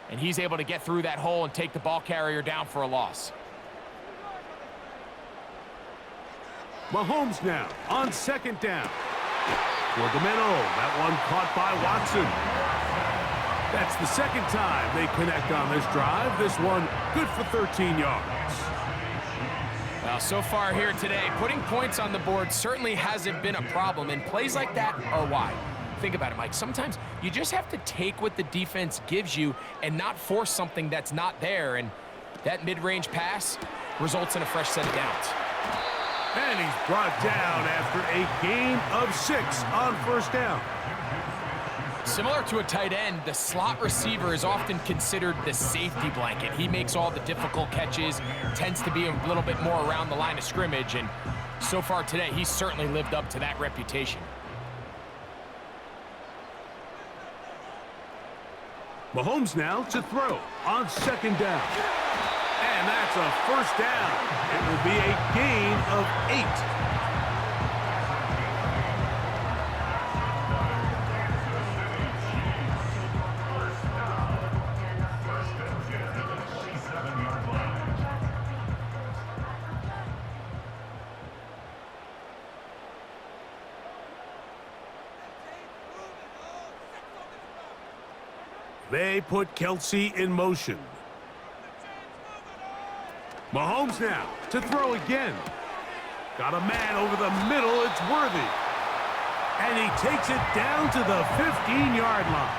and he's able to get through that hole and take the ball carrier down for a loss. Mahomes now on 2nd down. Toward the middle. That one caught by Watson. That's the 2nd time they connect on this drive. This one good for 13 yards. Well, so far here today, putting points on the board certainly hasn't been a problem, and plays like that are why. Think about it, Mike. Sometimes you just have to take what the defense gives you and not force something that's not there, and that mid-range pass results in a fresh set of downs. And he's brought down after a gain of 6 on 1st down. Similar to a tight end, the slot receiver is often considered the safety blanket. He makes all the difficult catches, tends to be a little bit more around the line of scrimmage, and so far today, he's certainly lived up to that reputation. Mahomes now to throw on 2nd down. And that's a 1st down. It will be a gain of 8. They put Kelsey in motion. Mahomes now to throw again. Got a man over the middle. It's Worthy. And he takes it down to the 15-yard line.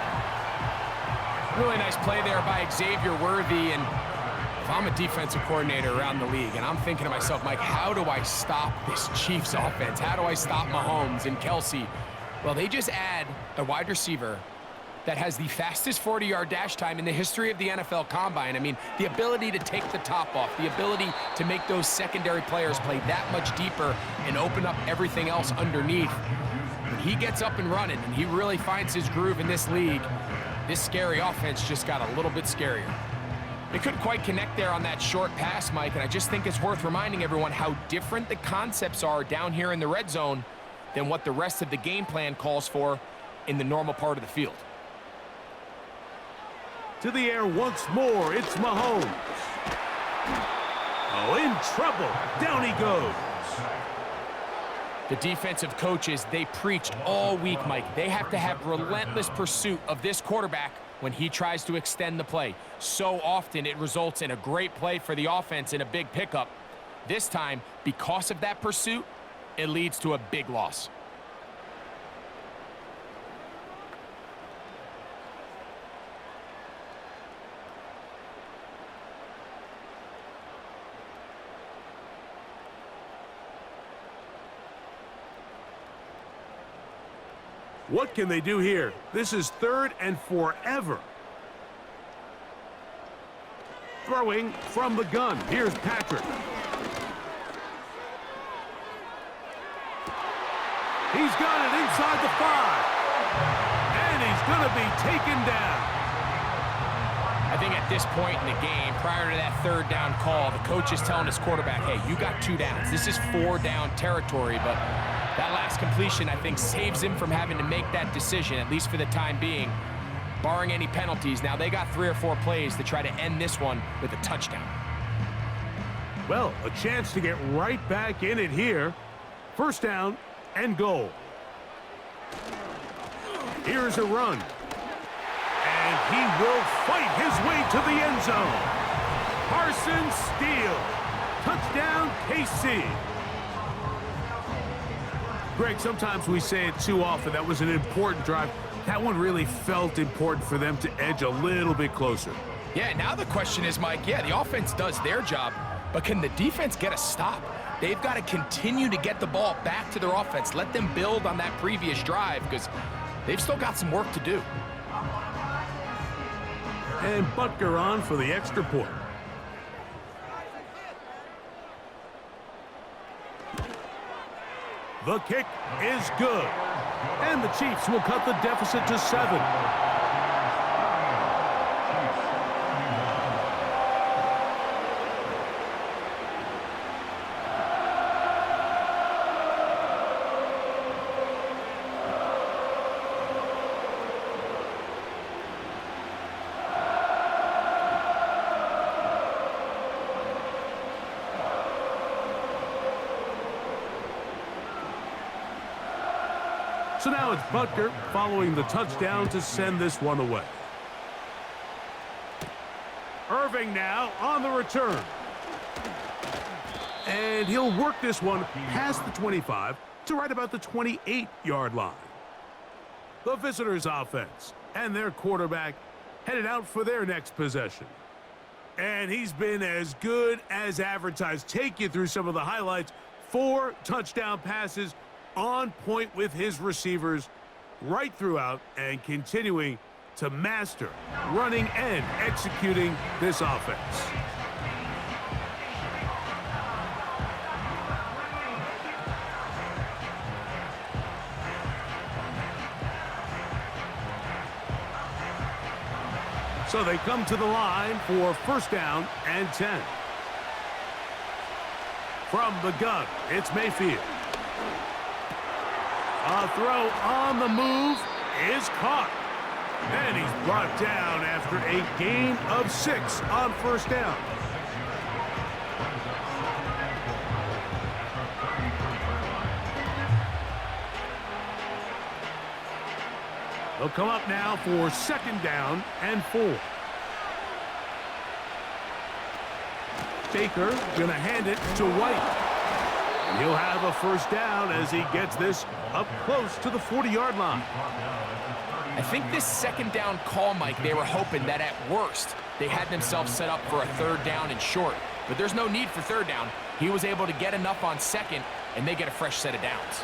Really nice play there by Xavier Worthy. And if I'm a defensive coordinator around the league, and I'm thinking to myself, Mike, how do I stop this Chiefs offense? How do I stop Mahomes and Kelsey? Well, they just add a wide receiver that has the fastest 40-yard dash time in the history of the NFL Combine. I mean, the ability to take the top off, the ability to make those secondary players play that much deeper and open up everything else underneath. When he gets up and running and he really finds his groove in this league, this scary offense just got a little bit scarier. They couldn't quite connect there on that short pass, Mike, and I just think it's worth reminding everyone how different the concepts are down here in the red zone than what the rest of the game plan calls for in the normal part of the field. To the air once more, it's Mahomes. Oh, in trouble. Down he goes. The defensive coaches, they preached all week, Mike. They have to have relentless pursuit of this quarterback when he tries to extend the play. So often it results in a great play for the offense and a big pickup. This time, because of that pursuit, it leads to a big loss. What can they do here? This is 3rd and forever. Throwing from the gun. Here's Patrick. He's got it inside the 5. And he's going to be taken down. I think at this point in the game, prior to that 3rd down call, the coach is telling his quarterback, hey, you got 2 downs. This is 4 down territory, but that last completion, I think, saves him from having to make that decision, at least for the time being, barring any penalties. Now, they got 3 or 4 plays to try to end this one with a touchdown. Well, a chance to get right back in it here. 1st down and goal. Here's a run. And he will fight his way to the end zone. Parsons steal. Touchdown, KC. Greg, sometimes we say it too often. That was an important drive. That one really felt important for them to edge a little bit closer. Yeah, now the question is, Mike, yeah, the offense does their job, but can the defense get a stop? They've got to continue to get the ball back to their offense. Let them build on that previous drive because they've still got some work to do. And Butker on for the extra point. The kick is good. And the Chiefs will cut the deficit to 7. So now it's Butker following the touchdown to send this one away. Irving now on the return. And he'll work this one past the 25 to right about the 28-yard line. The visitors' offense and their quarterback headed out for their next possession. And he's been as good as advertised. Take you through some of the highlights. 4 touchdown passes, on point with his receivers right throughout, and continuing to master running and executing this offense. So they come to the line for first down and 10. From the gun, it's Mayfield. A throw on the move is caught. And he's brought down after a gain of 6 on first down. They'll come up now for second down and 4. Baker gonna hand it to White. He'll have a first down as he gets this up close to the 40-yard line. I think this second down call, Mike, they were hoping that at worst they had themselves set up for a third down and short. But there's no need for third down. He was able to get enough on second, and they get a fresh set of downs.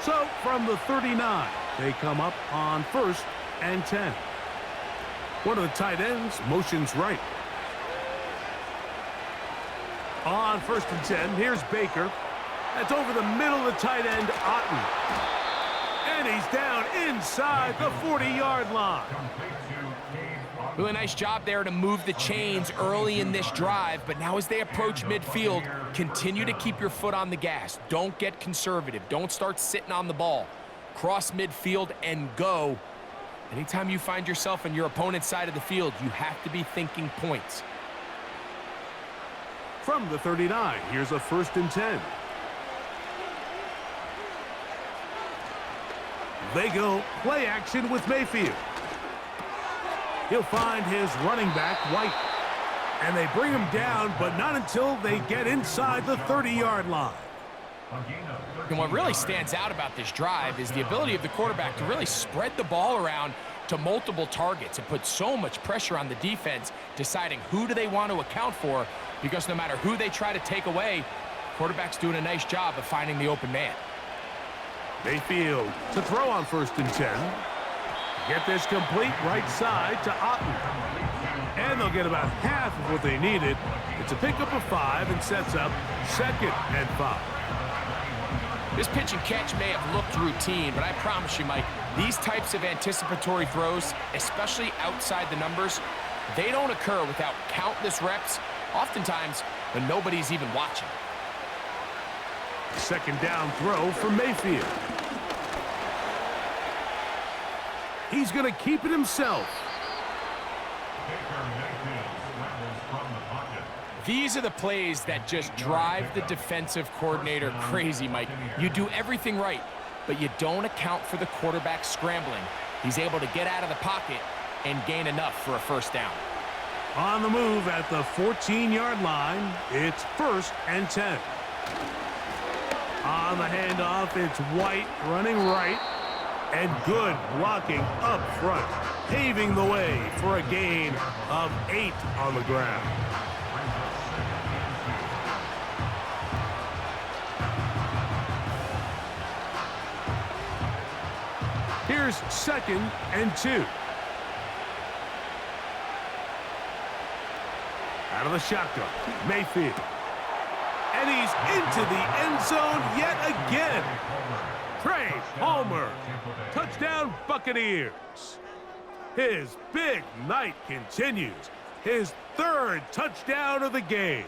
So from the 39, they come up on first and 10. One of the tight ends motions right. On first and 10, here's Baker. That's over the middle of the tight end, Otten. And he's down inside the 40-yard line. Really nice job there to move the chains early in this drive, but now as they approach midfield, continue to keep your foot on the gas. Don't get conservative. Don't start sitting on the ball. Cross midfield and go. Anytime you find yourself on your opponent's side of the field, you have to be thinking points. From the 39, here's a first and 10. They go play action with Mayfield. He'll find his running back, White. And they bring him down, but not until they get inside the 30-yard line. And what really stands out about this drive is the ability of the quarterback to really spread the ball around to multiple targets and put so much pressure on the defense, deciding who do they want to account for, because no matter who they try to take away, quarterback's doing a nice job of finding the open man. Mayfield to throw on first and 10. Get this complete right side to Otten. And they'll get about half of what they needed. It's a pickup of 5 and sets up second and 5. This pitch and catch may have looked routine, but I promise you, Mike, these types of anticipatory throws, especially outside the numbers, they don't occur without countless reps, oftentimes when nobody's even watching. Second down throw for Mayfield. He's going to keep it himself. These are the plays that just drive the defensive coordinator crazy, Mike. You do everything right, but you don't account for the quarterback scrambling. He's able to get out of the pocket and gain enough for a first down. On the move at the 14-yard line, it's first and 10. On the handoff, it's White running right. And good blocking up front, paving the way for a gain of 8 on the ground. Here's 2nd and 2. Out of the shotgun, Mayfield. And he's into the end zone yet again. Trey Palmer. Touchdown, Buccaneers. His big night continues. His 3rd touchdown of the game.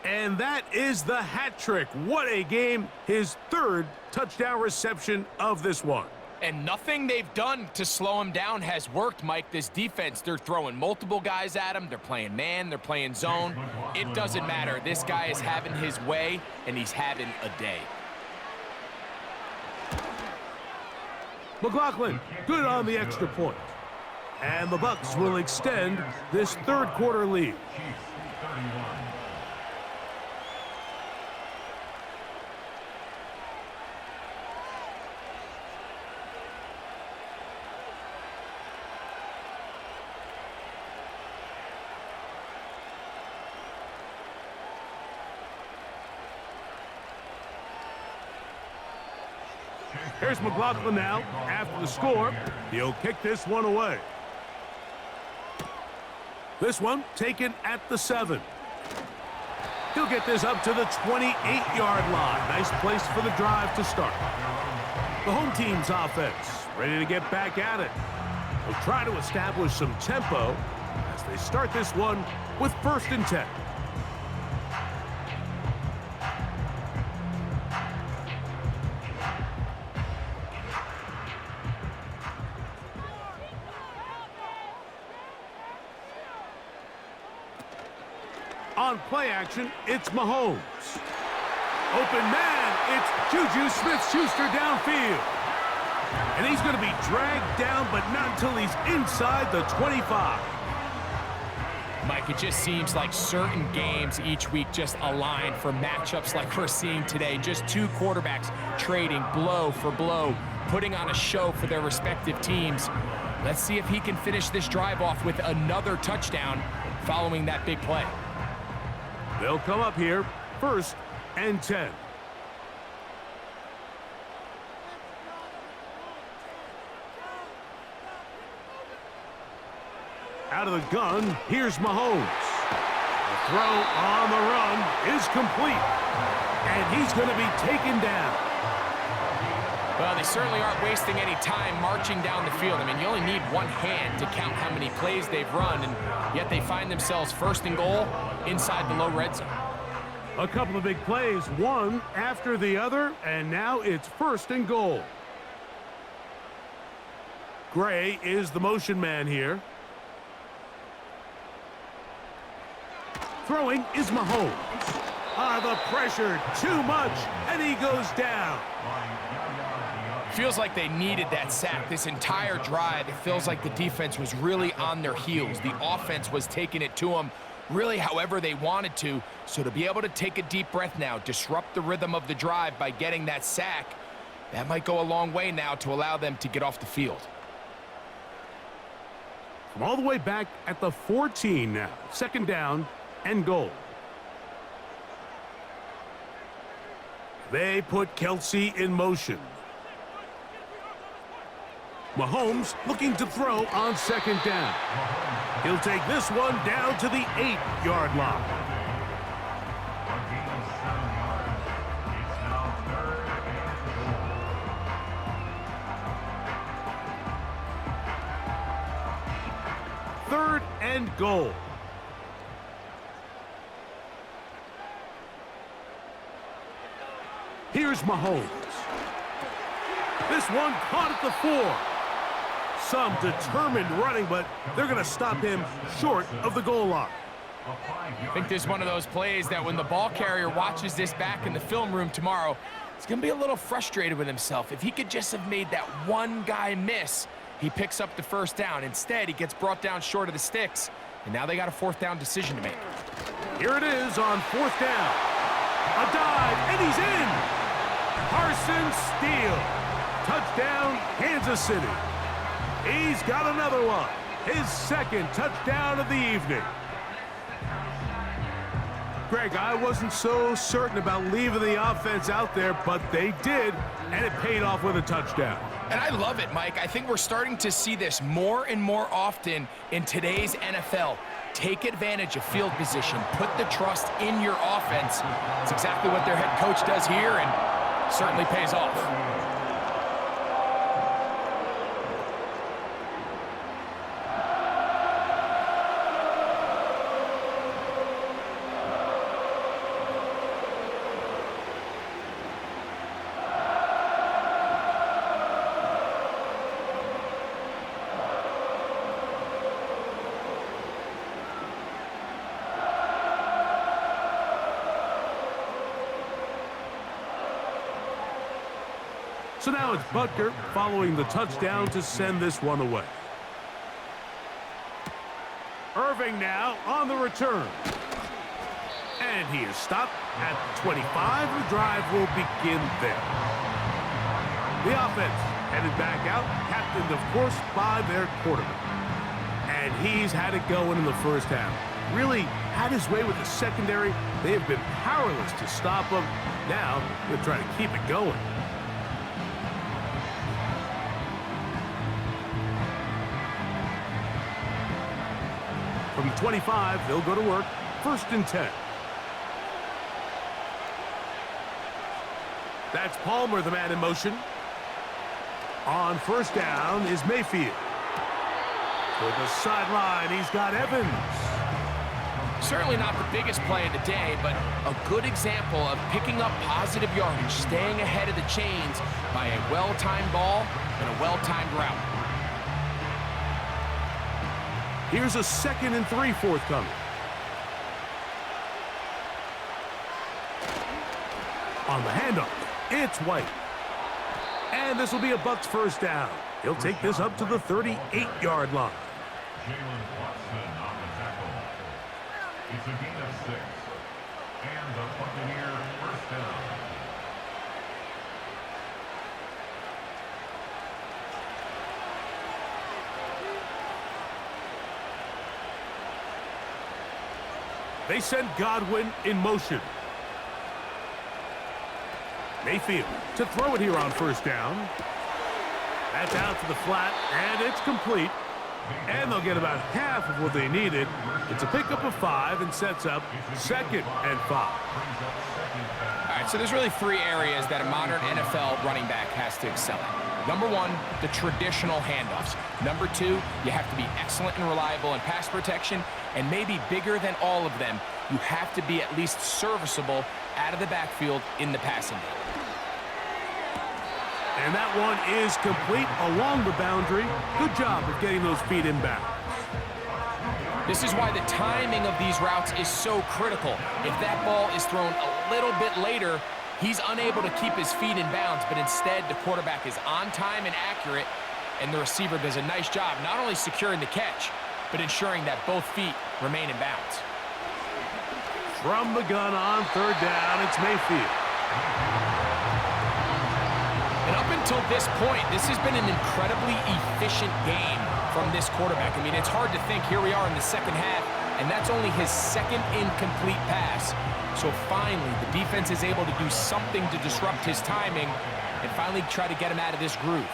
And that is the hat trick. What a game. His 3rd touchdown reception of this one. And nothing they've done to slow him down has worked, Mike. This defense, they're throwing multiple guys at him. They're playing man. They're playing zone. It doesn't matter. This guy is having his way, and he's having a day. McLaughlin, good on the extra point. And the Bucs will extend this 3rd quarter lead. Here's McLaughlin now. After the score, he'll kick this one away. This one taken at the 7. He'll get this up to the 28-yard line. Nice place for the drive to start. The home team's offense ready to get back at it. They'll try to establish some tempo as they start this one with 1st and 10. On play action, it's Mahomes. Open man, it's Juju Smith-Schuster downfield. And he's going to be dragged down, but not until he's inside the 25. Mike, it just seems like certain games each week just align for matchups like we're seeing today. Just 2 quarterbacks trading blow for blow, putting on a show for their respective teams. Let's see if he can finish this drive off with another touchdown following that big play. They'll come up here, 1st and 10. Out of the gun, here's Mahomes. The throw on the run is complete. And he's going to be taken down. Well, they certainly aren't wasting any time marching down the field. I mean, you only need one hand to count how many plays they've run, and yet they find themselves 1st and goal inside the low red zone. A couple of big plays, one after the other, and now it's 1st and goal. Gray is the motion man here. Throwing is Mahomes. The pressure, too much, and he goes down. Feels like they needed that sack this entire drive. It feels like the defense was really on their heels. The offense was taking it to them really however they wanted to. So to be able to take a deep breath now, disrupt the rhythm of the drive by getting that sack, that might go a long way now to allow them to get off the field. From all the way back at the 14 now, 2nd down and goal. They put Kelsey in motion. Mahomes looking to throw on 2nd down. He'll take this one down to the 8-yard line. Third and goal. Here's Mahomes. This one caught at the 4. Some determined running, but they're going to stop him short of the goal line. I think this is one of those plays that when the ball carrier watches this back in the film room tomorrow, he's going to be a little frustrated with himself. If he could just have made that one guy miss, he picks up the 1st down. Instead, he gets brought down short of the sticks, and now they got a 4th down decision to make. Here it is on 4th down. A dive, and he's in. Carson Steele Touchdown, Kansas City. He's got another one. His second touchdown of the evening. Greg, I wasn't so certain about leaving the offense out there, but they did, and it paid off with a touchdown. And I love it, Mike. I think we're starting to see this more and more often in today's NFL. Take advantage of field position. Put the trust in your offense. It's exactly what their head coach does here, and certainly pays off. So now it's Butker following the touchdown to send this one away. Irving now on the return. And he is stopped at 25. The drive will begin there. The offense headed back out, captained, of course, by their quarterback. And he's had it going in the first half. Really had his way with the secondary. They have been powerless to stop him. Now they're trying to keep it going. From 25, they'll go to work. 1st and 10. That's Palmer, the man in motion. On 1st down is Mayfield. For the sideline, he's got Evans. Certainly not the biggest play of the day, but a good example of picking up positive yardage, staying ahead of the chains by a well-timed ball and a well-timed route. Here's a 2nd and 3 forthcoming. On the handoff, it's White. And this will be a Bucs 1st down. He'll take this up to the 38-yard line. Jalen Watson on the tackle. It's a gain of 6. And the Buccaneer 1st down. They send Godwin in motion. Mayfield to throw it here on 1st down. That's out to the flat, and it's complete. And they'll get about half of what they needed. It's a pickup of 5 and sets up 2nd and 5. All right, so there's really 3 areas that a modern NFL running back has to excel at. Number 1, the traditional handoffs. Number 2, you have to be excellent and reliable in pass protection. And maybe bigger than all of them, you have to be at least serviceable out of the backfield in the passing game. And that one is complete along the boundary. Good job of getting those feet in bounds. This is why the timing of these routes is so critical. If that ball is thrown a little bit later, he's unable to keep his feet in bounds, but instead the quarterback is on time and accurate, and the receiver does a nice job not only securing the catch, but ensuring that both feet remain in bounds. From the gun on 3rd down, it's Mayfield. And up until this point, this has been an incredibly efficient game from this quarterback. I mean, it's hard to think here we are in the 2nd half, and that's only his 2nd incomplete pass. So finally, the defense is able to do something to disrupt his timing and finally try to get him out of this groove.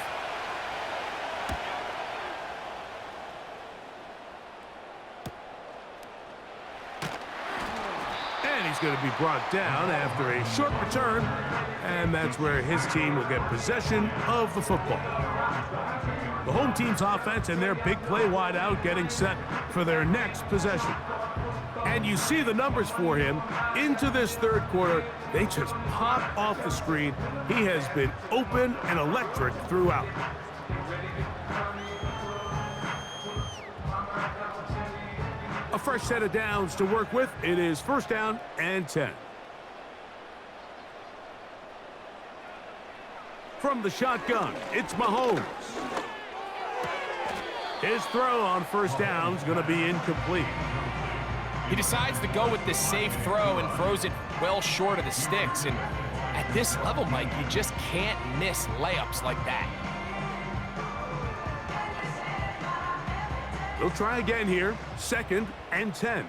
He's going to be brought down after a short return, and that's where his team will get possession of the football. The home team's offense and their big play wideout getting set for their next possession. And you see the numbers for him into this 3rd quarter. They just pop off the screen. He has been open and electric throughout. A fresh set of downs to work with. It is 1st down and 10. From the shotgun, it's Mahomes. His throw on 1st down is going to be incomplete. He decides to go with the safe throw and throws it well short of the sticks. And At this level, Mike, you just can't miss layups like that. They'll try again here. 2nd and 10.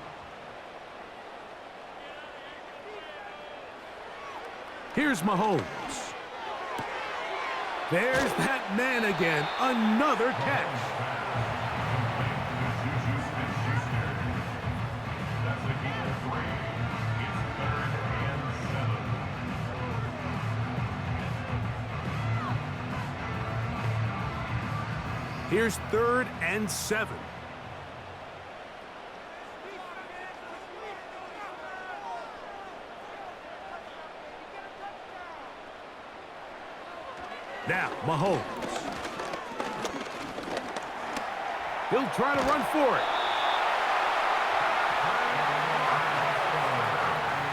Here's Mahomes. There's that man again. Another catch. That's a gain of 3. It's 3rd and 7. Here's 3rd and 7. Now, Mahomes. He'll try to run for it.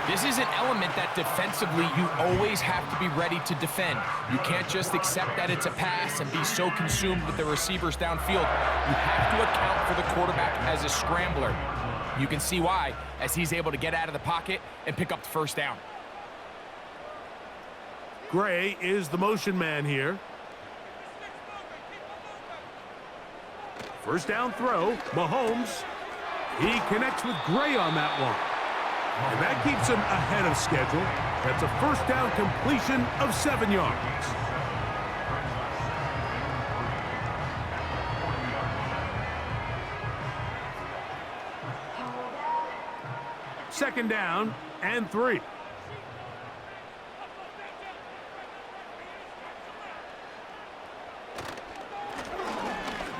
This is an element that defensively you always have to be ready to defend. You can't just accept that it's a pass and be so consumed with the receivers downfield. You have to account for the quarterback as a scrambler. You can see why, as he's able to get out of the pocket and pick up the first down. Gray is the motion man here. First down throw, Mahomes. He connects with Gray on that one. And that keeps him ahead of schedule. That's a first down completion of 7 yards. Second down and 3.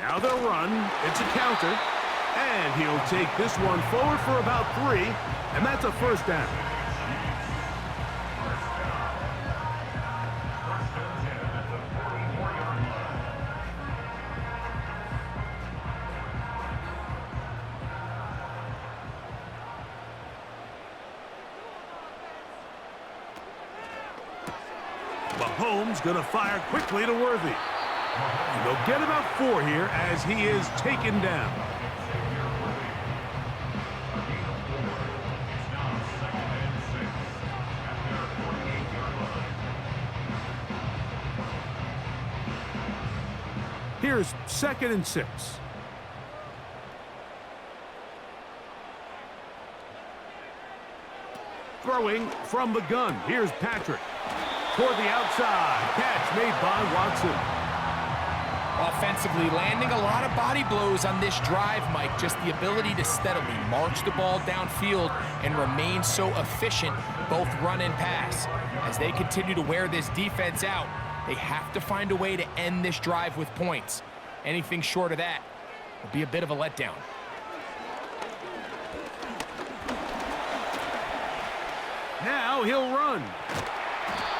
Now they'll run. It's a counter. And he'll take this one forward for about 3. And that's a first down. Mahomes going to fire quickly to Worthy. And they'll get about 4 here as he is taken down. Here's 2nd and 6. Throwing from the gun. Here's Patrick. Toward the outside. Catch made by Watson. Offensively, landing a lot of body blows on this drive, Mike. Just the ability to steadily march the ball downfield and remain so efficient, both run and pass. As they continue to wear this defense out, they have to find a way to end this drive with points. Anything short of that will be a bit of a letdown. Now he'll run.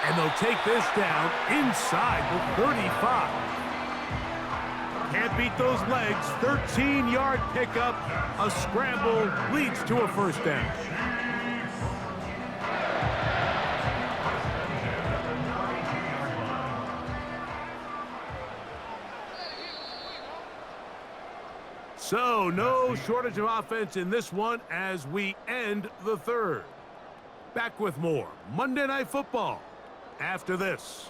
And they'll take this down inside the 35. Can't beat those legs. 13-yard pickup. A scramble leads to a first down. So, no shortage of offense in this one as we end the 3rd. Back with more Monday Night Football after this.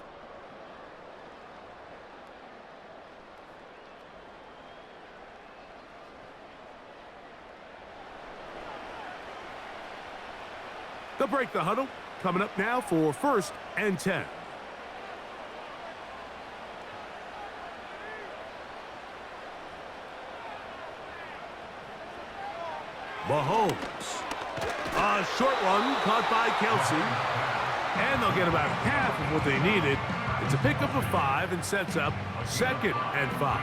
They'll break the huddle. Coming up now for 1st and 10. Mahomes. A short one caught by Kelsey. And they'll get about half of what they needed. It's a pickup of 5 and sets up 2nd and 5.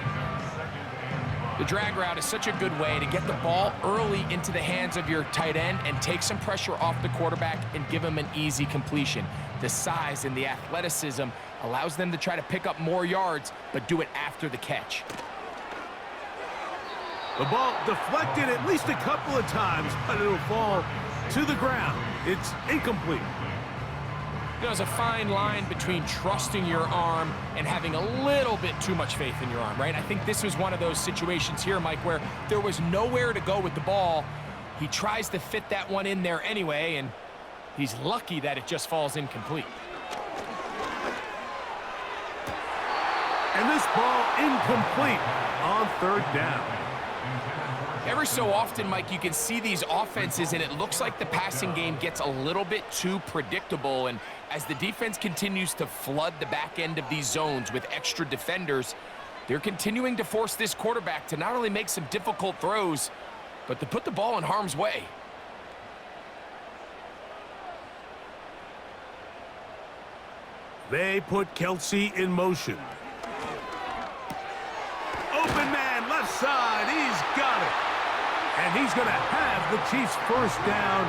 The drag route is such a good way to get the ball early into the hands of your tight end and take some pressure off the quarterback and give him an easy completion. The size and the athleticism allows them to try to pick up more yards, but do it after the catch. The ball deflected at least a couple of times, but it'll fall to the ground. It's incomplete. There's a fine line between trusting your arm and having a little bit too much faith in your arm, right? I think this was one of those situations here, Mike, where there was nowhere to go with the ball. He tries to fit that one in there anyway, and he's lucky that it just falls incomplete. And this ball incomplete on third down. Every so often, Mike, you can see these offenses, and it looks like the passing game gets a little bit too predictable. And as the defense continues to flood the back end of these zones with extra defenders, they're continuing to force this quarterback to not only make some difficult throws, but to put the ball in harm's way. They put Kelsey in motion. Open man, left side, he's got it. And he's going to have the Chiefs first down.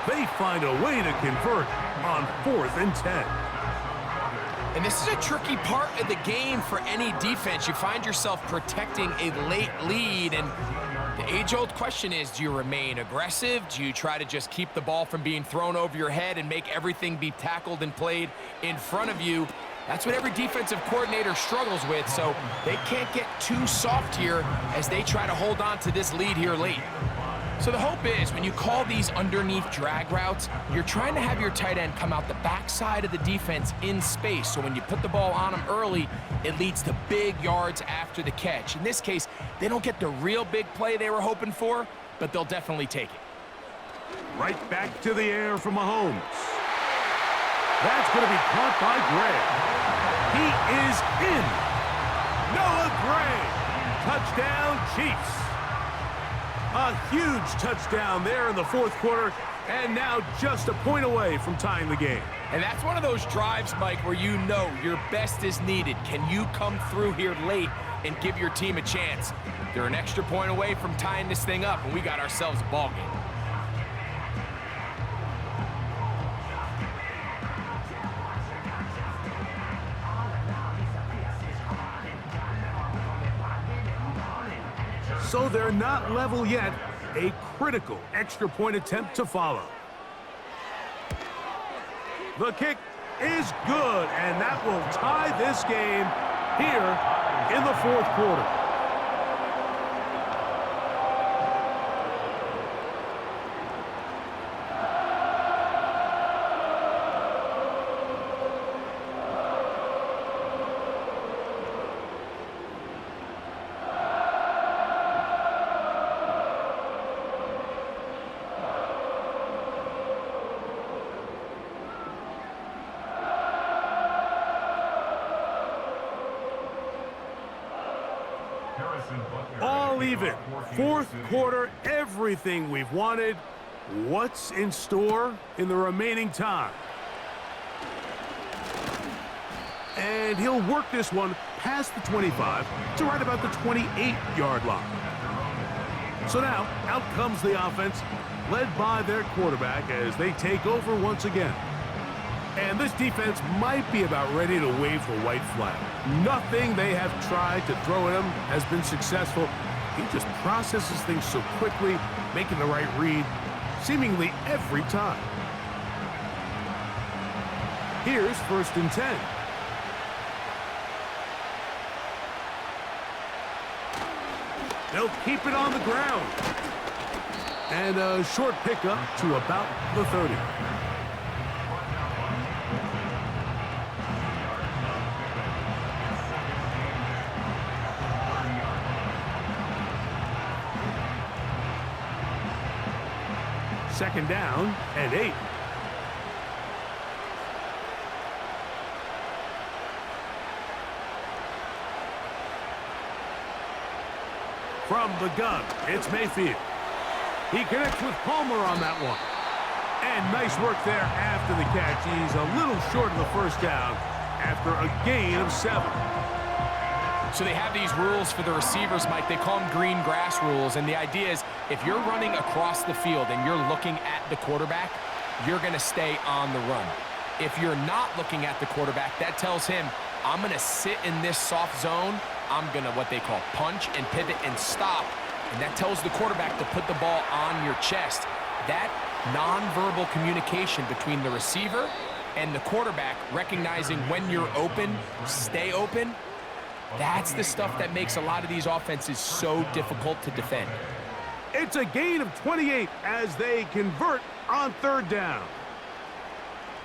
They find a way to convert on 4th and 10. And this is a tricky part of the game for any defense. You find yourself protecting a late lead, and the age-old question is, do you remain aggressive? Do you try to just keep the ball from being thrown over your head and make everything be tackled and played in front of you? That's what every defensive coordinator struggles with, so they can't get too soft here as they try to hold on to this lead here late. So the hope is when you call these underneath drag routes, you're trying to have your tight end come out the backside of the defense in space. So when you put the ball on them early, it leads to big yards after the catch. In this case, they don't get the real big play they were hoping for, but they'll definitely take it. Right back to the air from Mahomes. That's going to be caught by Gray. He is in. Noah Gray. Touchdown, Chiefs. A huge touchdown there in the 4th quarter, and now just a point away from tying the game. And that's one of those drives, Mike, where you know your best is needed. Can you come through here late and give your team a chance? They're an extra point away from tying this thing up, and we got ourselves a ball game. So they're not level yet. A critical extra point attempt to follow. The kick is good, and that will tie this game here in the 4th quarter. All even. 4th quarter, everything we've wanted. What's in store in the remaining time? And he'll work this one past the 25 to right about the 28-yard line. So now, out comes the offense, led by their quarterback as they take over once again. And this defense might be about ready to wave the white flag. Nothing they have tried to throw at him has been successful. He just processes things so quickly, making the right read seemingly every time. Here's 1st and 10. They'll keep it on the ground. And a short pickup to about the 30. Second down and 8. From the gun, it's Mayfield. He connects with Palmer on that one. And nice work there after the catch. He's a little short of the first down after a gain of 7. So they have these rules for the receivers, Mike. They call them green grass rules. And the idea is if you're running across the field and you're looking at the quarterback, you're going to stay on the run. If you're not looking at the quarterback, that tells him, I'm going to sit in this soft zone. I'm going to what they call punch and pivot and stop. And that tells the quarterback to put the ball on your chest. That nonverbal communication between the receiver and the quarterback, recognizing when you're open, stay open, that's the stuff that makes a lot of these offenses so difficult to defend. It's a gain of 28 as they convert on 3rd down.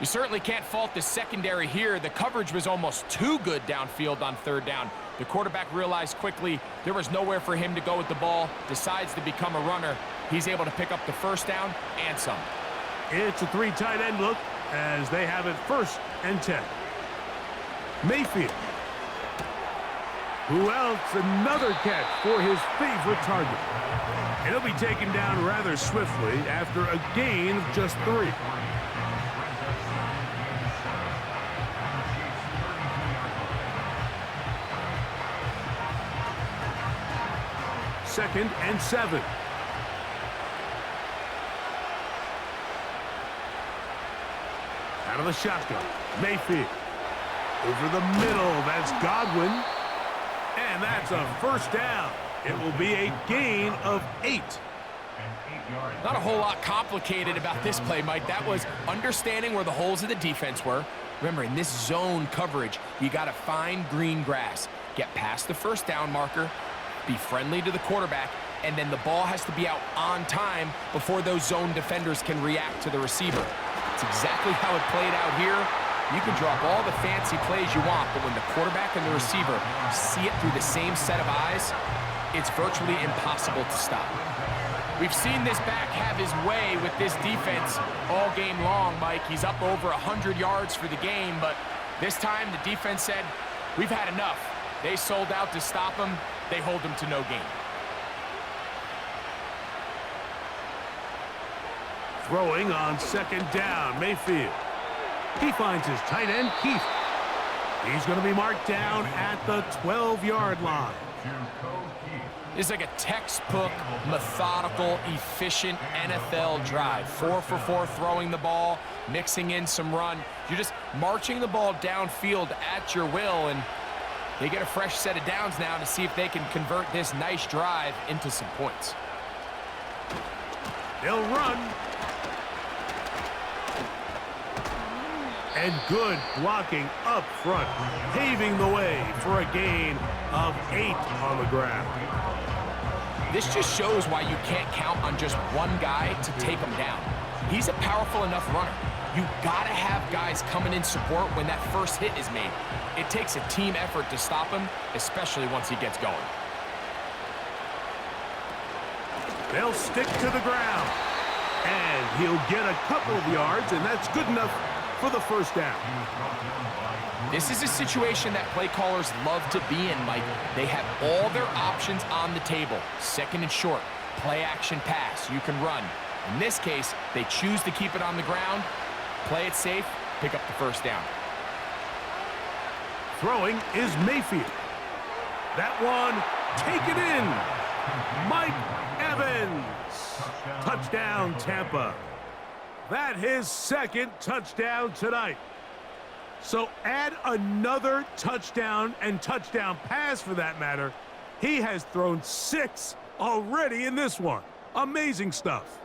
You certainly can't fault the secondary here. The coverage was almost too good downfield on 3rd down. The quarterback realized quickly there was nowhere for him to go with the ball, decides to become a runner. He's able to pick up the first down and some. It's a 3 tight end look as they have it 1st and 10. Mayfield. Who else? Another catch for his favorite target. And he'll be taken down rather swiftly after a gain of just 3. Second and 7. Out of the shotgun, Mayfield. Over the middle, that's Godwin. And that's a first down. It will be a gain of 8. Not a whole lot complicated about this play, Mike. That was understanding where the holes of the defense were. Remember, in this zone coverage, you got to find green grass. Get past the first down marker, be friendly to the quarterback, and then the ball has to be out on time before those zone defenders can react to the receiver. It's exactly how it played out here. You can drop all the fancy plays you want, but when the quarterback and the receiver see it through the same set of eyes, it's virtually impossible to stop. We've seen this back have his way with this defense all game long, Mike. He's up over 100 yards for the game, but this time the defense said, we've had enough. They sold out to stop him. They hold him to no gain. Throwing on 2nd down, Mayfield. He finds his tight end, Keith. He's going to be marked down at the 12-yard line. It's like a textbook, methodical, efficient NFL drive. 4 for 4 throwing the ball, mixing in some run. You're just marching the ball downfield at your will, and they get a fresh set of downs now to see if they can convert this nice drive into some points. They'll run. And good blocking up front, paving the way for a gain of 8 on the ground. This just shows why you can't count on just one guy to take him down. He's a powerful enough runner. You gotta have guys coming in support when that first hit is made. It takes a team effort to stop him, especially once he gets going. They'll stick to the ground. And he'll get a couple of yards, and that's good enough for the first down. This is a situation that play callers love to be in, Mike. They have all their options on the table. 2nd and short, play action pass, you can run. In this case, they choose to keep it on the ground, play it safe, pick up the first down. Throwing is Mayfield. That one, take it in. Mike Evans. Touchdown, Tampa. That his 2nd touchdown tonight. So add another touchdown and touchdown pass for that matter. He has thrown 6 already in this one. Amazing stuff.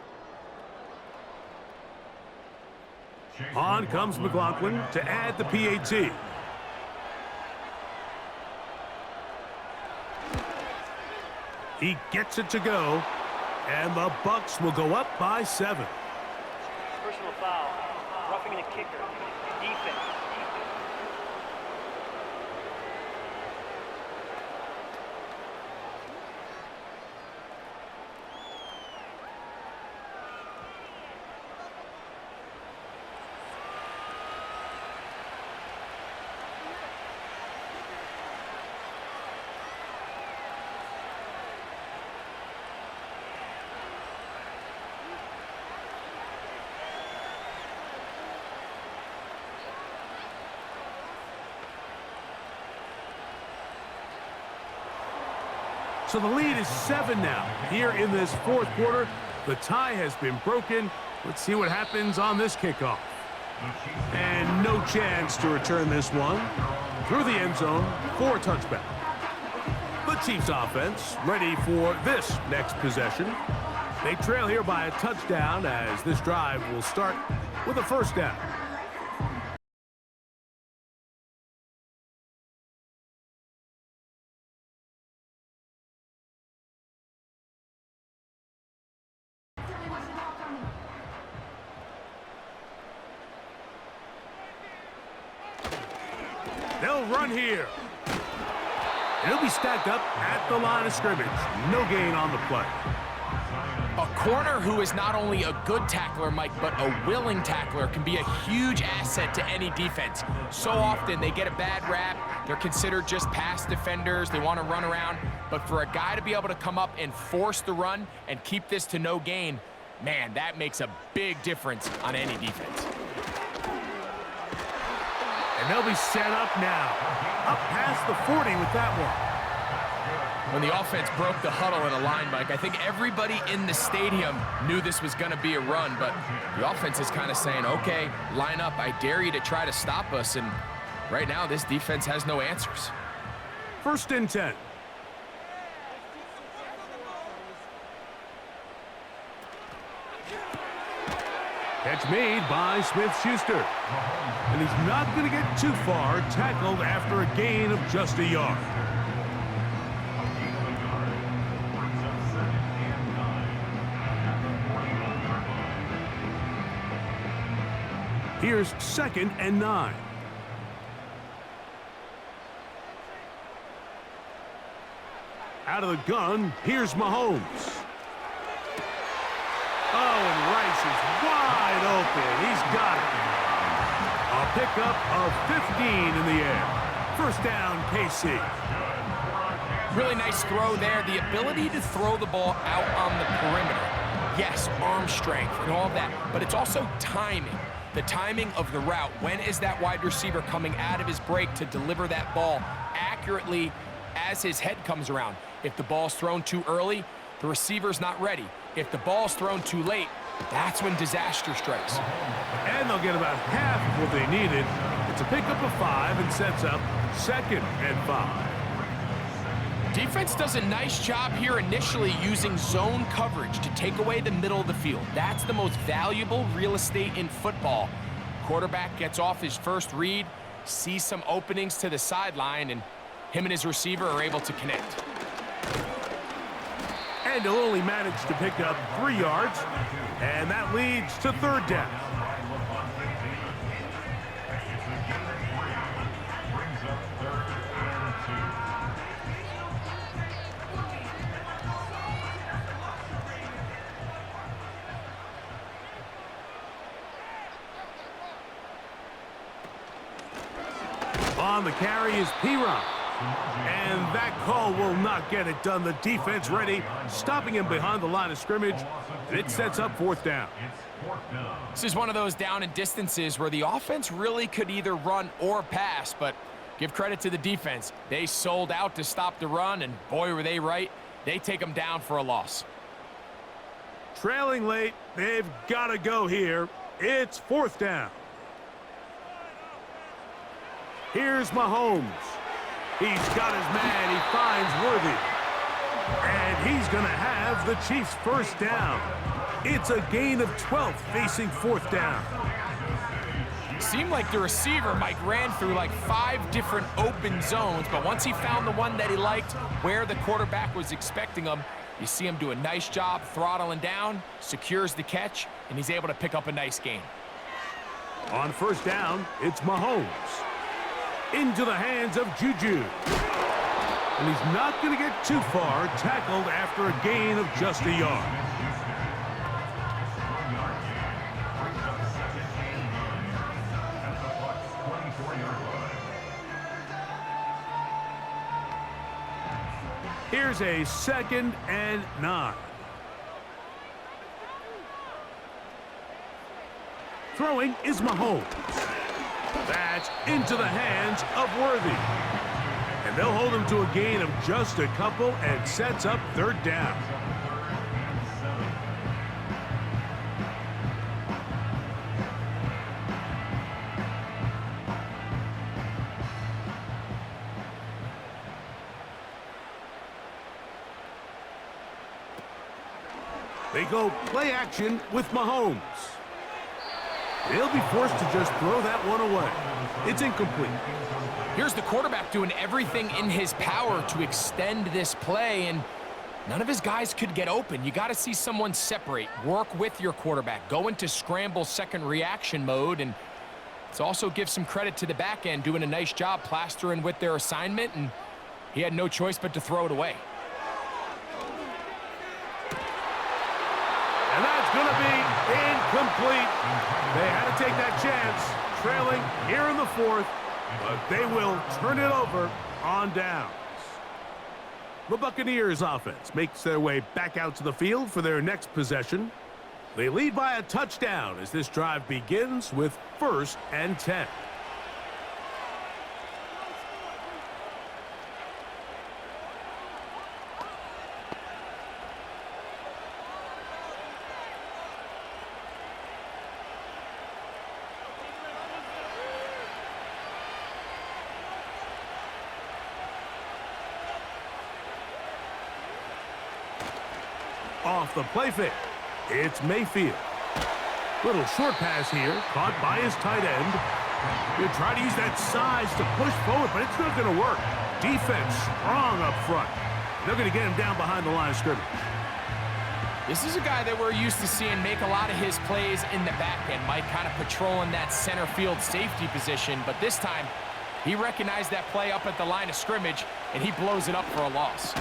On comes McLaughlin to add the PAT. He gets it to go, and the Bucs will go up by 7. Personal foul, roughing the kicker, defense. So the lead is 7 now. Here in this 4th quarter, the tie has been broken. Let's see what happens on this kickoff. And no chance to return this one. Through the end zone for a touchback. The Chiefs offense ready for this next possession. They trail here by a touchdown as this drive will start with a first down. They'll run here. And he'll be stacked up at the line of scrimmage. No gain on the play. A corner who is not only a good tackler, Mike, but a willing tackler can be a huge asset to any defense. So often they get a bad rap. They're considered just pass defenders. They want to run around. But for a guy to be able to come up and force the run and keep this to no gain, man, that makes a big difference on any defense. And they'll be set up now. Up past the 40 with that one. When the offense broke the huddle in a line, Mike, I think everybody in the stadium knew this was going to be a run, but the offense is kind of saying, okay, line up. I dare you to try to stop us, and right now this defense has no answers. 1st and 10. Catch made by Smith-Schuster. And he's not going to get too far, tackled after a gain of just a yard. Here's 2nd and 9. Out of the gun, here's Mahomes. Oh, and Rice is wide open. He's got it. A pickup of 15 in the air. 1st down, KC. Really nice throw there. The ability to throw the ball out on the perimeter. Yes, arm strength and all of that, but it's also timing. The timing of the route. When is that wide receiver coming out of his break to deliver that ball accurately as his head comes around? If the ball's thrown too early, the receiver's not ready. If the ball's thrown too late, that's when disaster strikes. And they'll get about half of what they needed. It's a pickup of 5 and sets up 2nd and 5. Defense does a nice job here initially using zone coverage to take away the middle of the field. That's the most valuable real estate in football. Quarterback gets off his first read, sees some openings to the sideline, and him and his receiver are able to connect. And he'll only manage to pick up 3 yards, and that leads to 3rd down. On the carry is P-Rock. And that call will not get it done. The defense ready, stopping him behind the line of scrimmage. And it sets up 4th down. This is one of those down and distances where the offense really could either run or pass, but give credit to the defense. They sold out to stop the run, and boy, were they right. They take them down for a loss. Trailing late, they've got to go here. It's 4th down. Here's Mahomes. He's got his man. He finds Worthy. And he's going to have the Chiefs' 1st down. It's a gain of 12 facing 4th down. Seemed like the receiver, Mike, ran through like 5 different open zones, but once he found the one that he liked, where the quarterback was expecting him, you see him do a nice job throttling down, secures the catch, and he's able to pick up a nice gain. On 1st down, it's Mahomes. Into the hands of Juju. And he's not going to get too far, tackled after a gain of just a yard. Here's a 2nd and 9. Throwing is Mahomes. That's into the hands of Worthy. And they'll hold him to a gain of just a couple and sets up 3rd down. They go play action with Mahomes. He'll be forced to just throw that one away. It's incomplete. Here's the quarterback doing everything in his power to extend this play, and none of his guys could get open. You got to see someone separate, work with your quarterback, go into scramble second reaction mode, and let's also give some credit to the back end doing a nice job plastering with their assignment, and He had no choice but to throw it away. And that's going to be incomplete. They had to take that chance, trailing here in the fourth, but they will turn it over on downs. The Buccaneers offense makes their way back out to the field for their next possession. They lead by a touchdown as this drive begins with 1st and 10. Off the play fake, it's Mayfield. Little short pass here, caught by his tight end. He'll try to use that size to push forward, but it's not going to work. Defense strong up front. They're going to get him down behind the line of scrimmage. This is a guy that we're used to seeing make a lot of his plays in the back end, Mike, kind of patrolling that center field safety position, but this time he recognized that play up at the line of scrimmage, and he blows it up for a loss.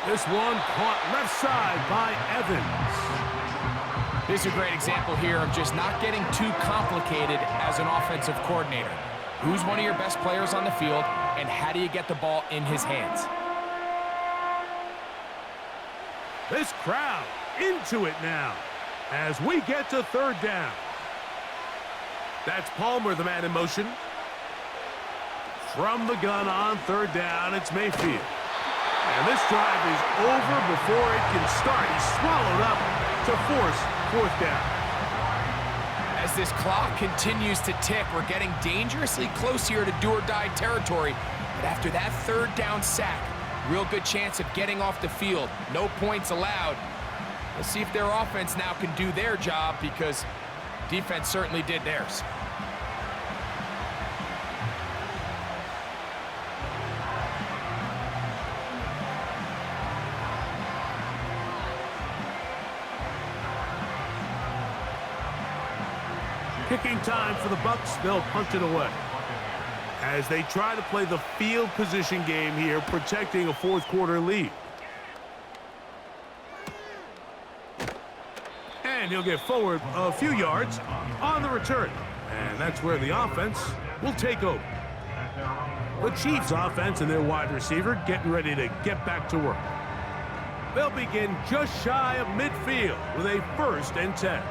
This one caught left side by Evans. This is a great example here of just not getting too complicated as an offensive coordinator. Who's one of your best players on the field, and how do you get the ball in his hands? This crowd into it now as we get to 3rd down. That's Palmer, the man in motion. From the gun on 3rd down, it's Mayfield. And this drive is over before it can start. He's swallowed up to force 4th down. As this clock continues to tick, we're getting dangerously close here to do-or-die territory. But after that 3rd down sack, real good chance of getting off the field. No points allowed. Let's see if their offense now can do their job, because defense certainly did theirs. Kicking time for the Bucs. They'll punt it away as they try to play the field position game here, protecting a 4th quarter lead. And he'll get forward a few yards on the return. And that's where the offense will take over. The Chiefs offense and their wide receiver getting ready to get back to work. They'll begin just shy of midfield with a 1st and 10.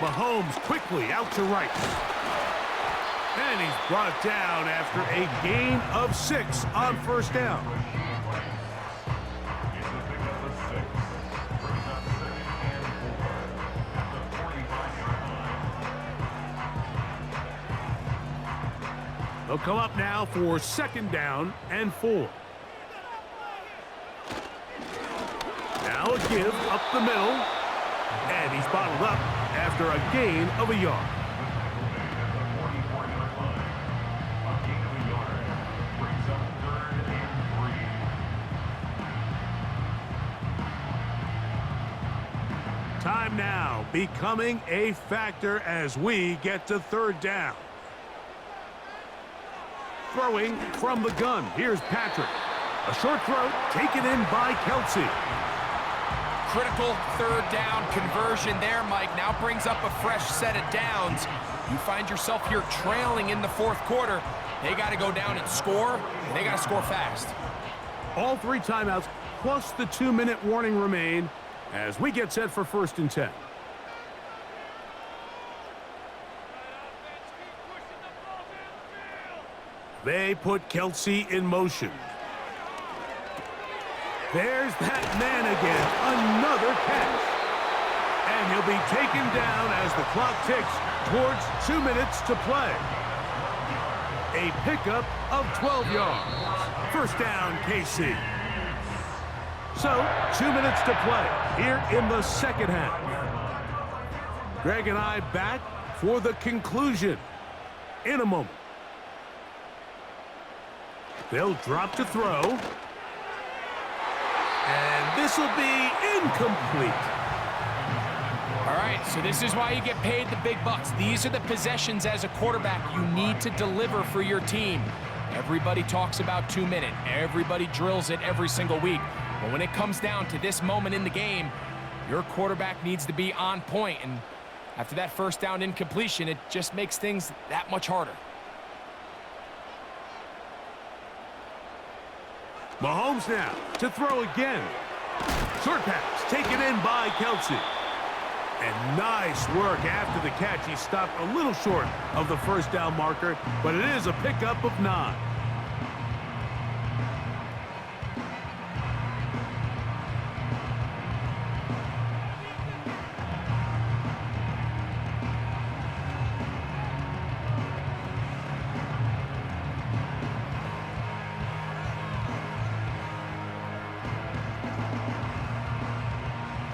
Mahomes quickly out to right. And he's brought down after a gain of 6 on 1st down. They'll come up now for 2nd down and 4. Now a give up the middle. And he's bottled up after a gain of a yard. Time now becoming a factor as we get to 3rd down. Throwing from the gun. Here's Patrick. A short throw taken in by Kelsey. Critical 3rd down conversion there, Mike. Now brings up a fresh set of downs. You find yourself here trailing in the 4th quarter. They got to go down and score, and they got to score fast. All 3 timeouts plus the 2-minute warning remain as we get set for 1st and 10. They put Kelsey in motion. There's that man again, another catch. And he'll be taken down as the clock ticks towards 2 minutes to play. A pickup of 12 yards. 1st down, KC. So, 2 minutes to play here in the 2nd half. Greg and I back for the conclusion in a moment. They'll drop to throw. And this will be incomplete. All right, so this is why you get paid the big bucks. These are the possessions as a quarterback you need to deliver for your team. Everybody talks about 2-minute. Everybody drills it every single week. But when it comes down to this moment in the game, your quarterback needs to be on point. And after that first down incompletion, it just makes things that much harder. Mahomes now to throw again. Short pass taken in by Kelsey. And nice work after the catch. He stopped a little short of the first down marker, but it is a pickup of 9.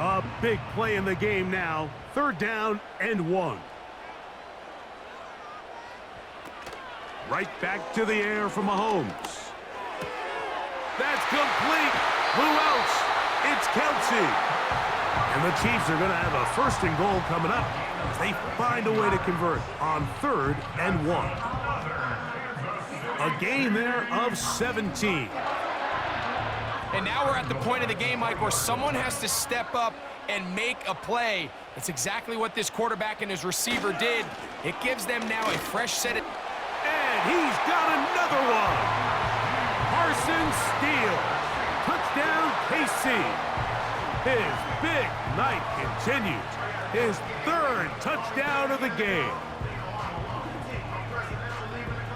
A big play in the game now. 3rd down and 1. Right back to the air for Mahomes. That's complete. Who else? It's Kelsey. And the Chiefs are going to have a 1st and goal coming up as they find a way to convert on 3rd and 1. A gain there of 17. And now we're at the point of the game, Mike, where someone has to step up and make a play. That's exactly what this quarterback and his receiver did. It gives them now a fresh set of... And he's got another one. Parsons steal. Touchdown, KC. His big night continues. His 3rd touchdown of the game.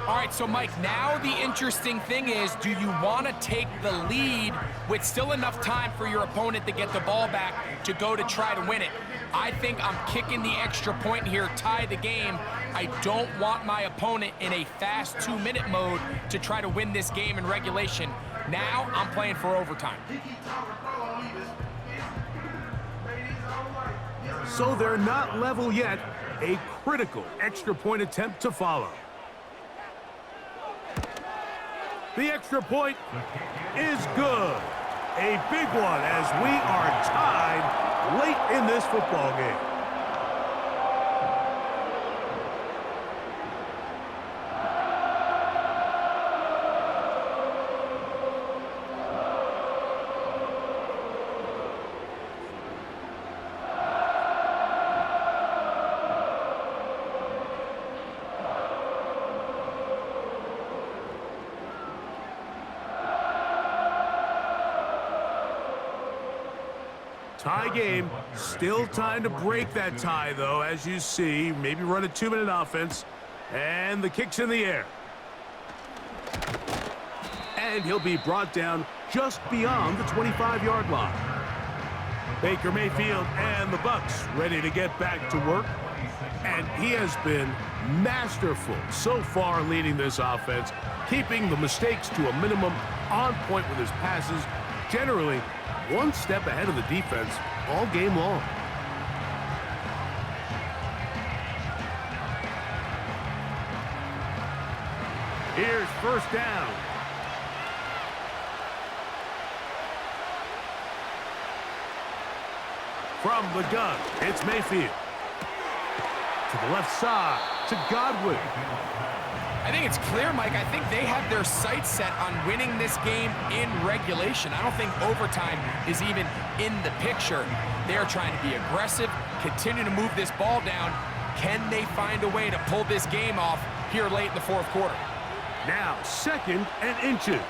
All right, so Mike, now the interesting thing is, do you want to take the lead with still enough time for your opponent to get the ball back to go to try to win it? I think I'm kicking the extra point here, tie the game. I don't want my opponent in a fast 2-minute mode to try to win this game in regulation. Now I'm playing for overtime. So they're not level yet. A critical extra point attempt to follow. The extra point is good. A big one as we are tied late in this football game. Tie game. Still time to break that tie, though, as you see. Maybe run a 2-minute offense. And the kick's in the air. And he'll be brought down just beyond the 25-yard line. Baker Mayfield and the Bucs ready to get back to work. And he has been masterful so far leading this offense, keeping the mistakes to a minimum, on point with his passes, generally one step ahead of the defense all game long. Here's 1st down. From the gun, it's Mayfield. To the left side, to Godwin. I think it's clear, Mike. I think they have their sights set on winning this game in regulation. I don't think overtime is even in the picture. They're trying to be aggressive, continue to move this ball down. Can they find a way to pull this game off here late in the 4th quarter? Now 2nd and inches.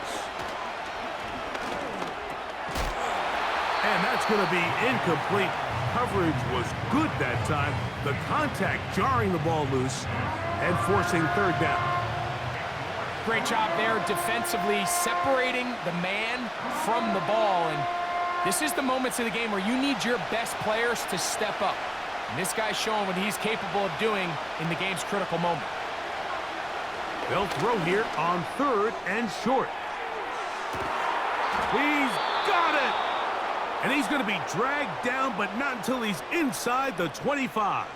And that's going to be incomplete. Coverage was good that time. The contact jarring the ball loose and forcing 3rd down. Great job there defensively, separating the man from the ball. And this is the moments of the game where you need your best players to step up. And this guy's showing what he's capable of doing in the game's critical moment. They'll throw here on 3rd and short. He's got it! And he's going to be dragged down, but not until he's inside the 25.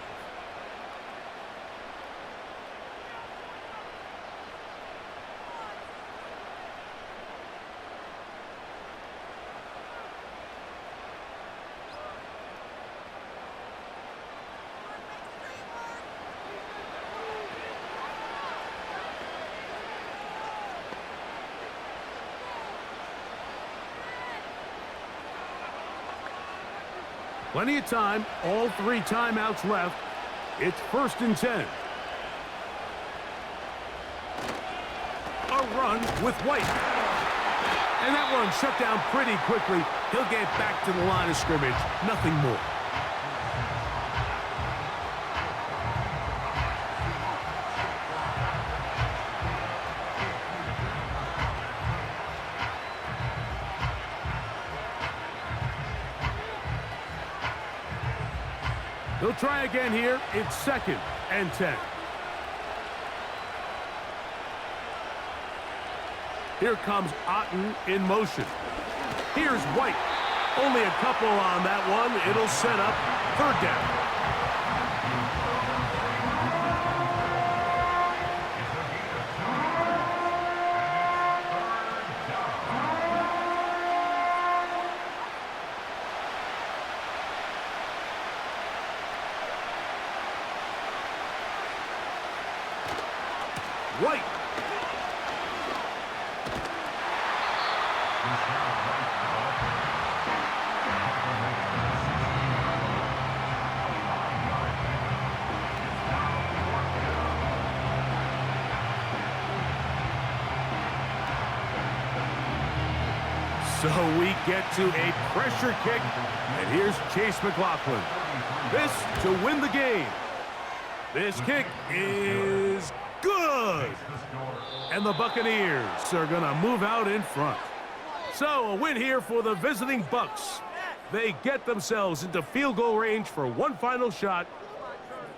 Plenty of time, all 3 timeouts left. It's 1st and 10. A run with White. And that one shut down pretty quickly. He'll get back to the line of scrimmage. Nothing more. He'll try again here. It's 2nd and 10. Here comes Otten in motion. Here's White. Only a couple on that one. It'll set up 3rd down. White. So we get to a pressure kick, and here's Chase McLaughlin. This to win the game. This kick is good. And the Buccaneers are going to move out in front. So a win here for the visiting Bucs. They get themselves into field goal range for one final shot.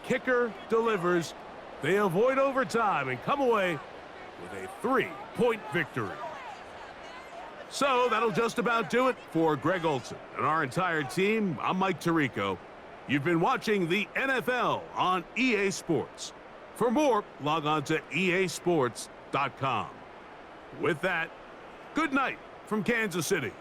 Kicker delivers. They avoid overtime and come away with a 3-point victory. So that'll just about do it for Greg Olson and our entire team. I'm Mike Tirico. You've been watching the NFL on EA Sports. For more, log on to easports.com. With that, good night from Kansas City.